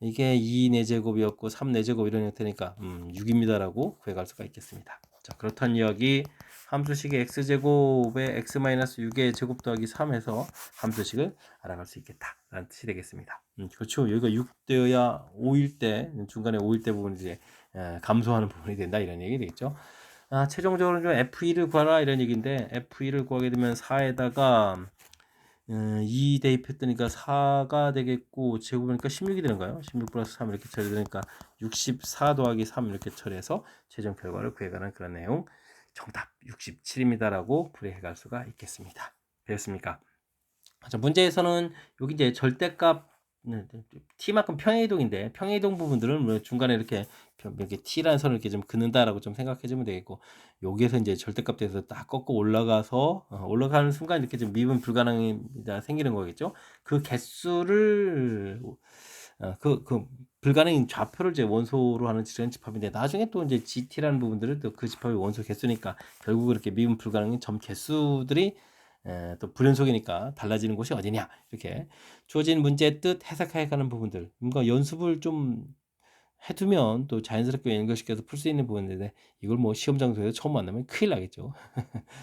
이게 2 4제곱이었고 3 4제곱 이런 형태니까 6입니다라고 구해갈 수가 있겠습니다. 자, 그렇다는 이야기 함수식의 x제곱에 x-6의 제곱 더하기 3에서 함수식을 알아갈 수 있겠다 라는 뜻이 되겠습니다. 그렇죠. 여기가 6대여야 5일 때 중간에 5일 때 부분이 이제 감소하는 부분이 된다 이런 얘기 되겠죠. 최종적으로 좀 F2를 구하라 이런 얘기인데 F2를 구하게 되면 4에다가 2 대입했더니까 4가 되겠고 제곱이니까 16이 되는가요? 16 플러스 3 이렇게 처리되니까 64 더하기 3 이렇게 처리해서 최종 결과를 구해가는 그런 내용. 정답 67입니다라고 풀이해갈 수가 있겠습니다. 되었습니까? 자, 문제에서는 여기 이제 절대값 t만큼 평행이동인데 평행이동 부분들은 뭐 중간에 이렇게 t라는 선을 이렇게 좀 긋는다라고 좀 생각해 주면 되겠고 여기에서 이제 절대값 대해서 딱 꺾고 올라가서 올라가는 순간 이렇게 좀 미분 불가능이 생기는 거겠죠. 그 개수를 그 불가능인 좌표를 이제 원소로 하는 지른 집합인데 나중에 또 이제 GT라는 부분들을 또 그 집합의 원소 개수니까 결국 이렇게 미분 불가능인 점 개수들이 또 불연속이니까 달라지는 곳이 어디냐 이렇게 주어진 문제의 뜻 해석해 가는 부분들 뭔가 연습을 좀 해두면 또 자연스럽게 연결시켜서 풀 수 있는 부분인데 이걸 뭐 시험 장소에서 처음 만나면 큰일 나겠죠.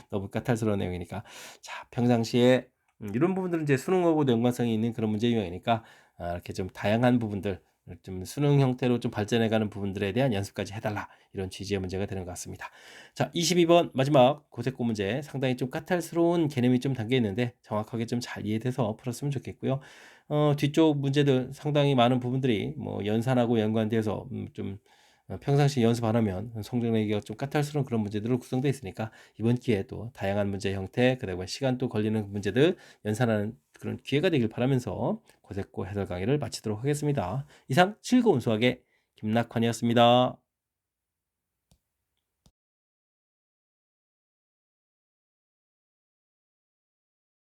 너무 까탈스러운 내용이니까 자 평상시에 이런 부분들은 이제 수능하고 연관성이 있는 그런 문제 유형이니까 이렇게 좀 다양한 부분들 좀 수능 형태로 좀 발전해가는 부분들에 대한 연습까지 해달라 이런 취지의 문제가 되는 것 같습니다. 자 22번 마지막 고색고 문제 상당히 좀 까탈스러운 개념이 좀 담겨 있는데 정확하게 좀 잘 이해돼서 풀었으면 좋겠고요. 뒤쪽 문제들 상당히 많은 부분들이 뭐 연산하고 연관돼서 좀 평상시 연습 안 하면 성적 내기가 좀 까탈스러운 그런 문제들로 구성되어 있으니까 이번 기회에 또 다양한 문제 형태 그다음에 시간 또 걸리는 문제들 연산하는 그런 기회가 되길 바라면서 고색고 해설 강의를 마치도록 하겠습니다. 이상 즐거운 수학의 김낙환이었습니다.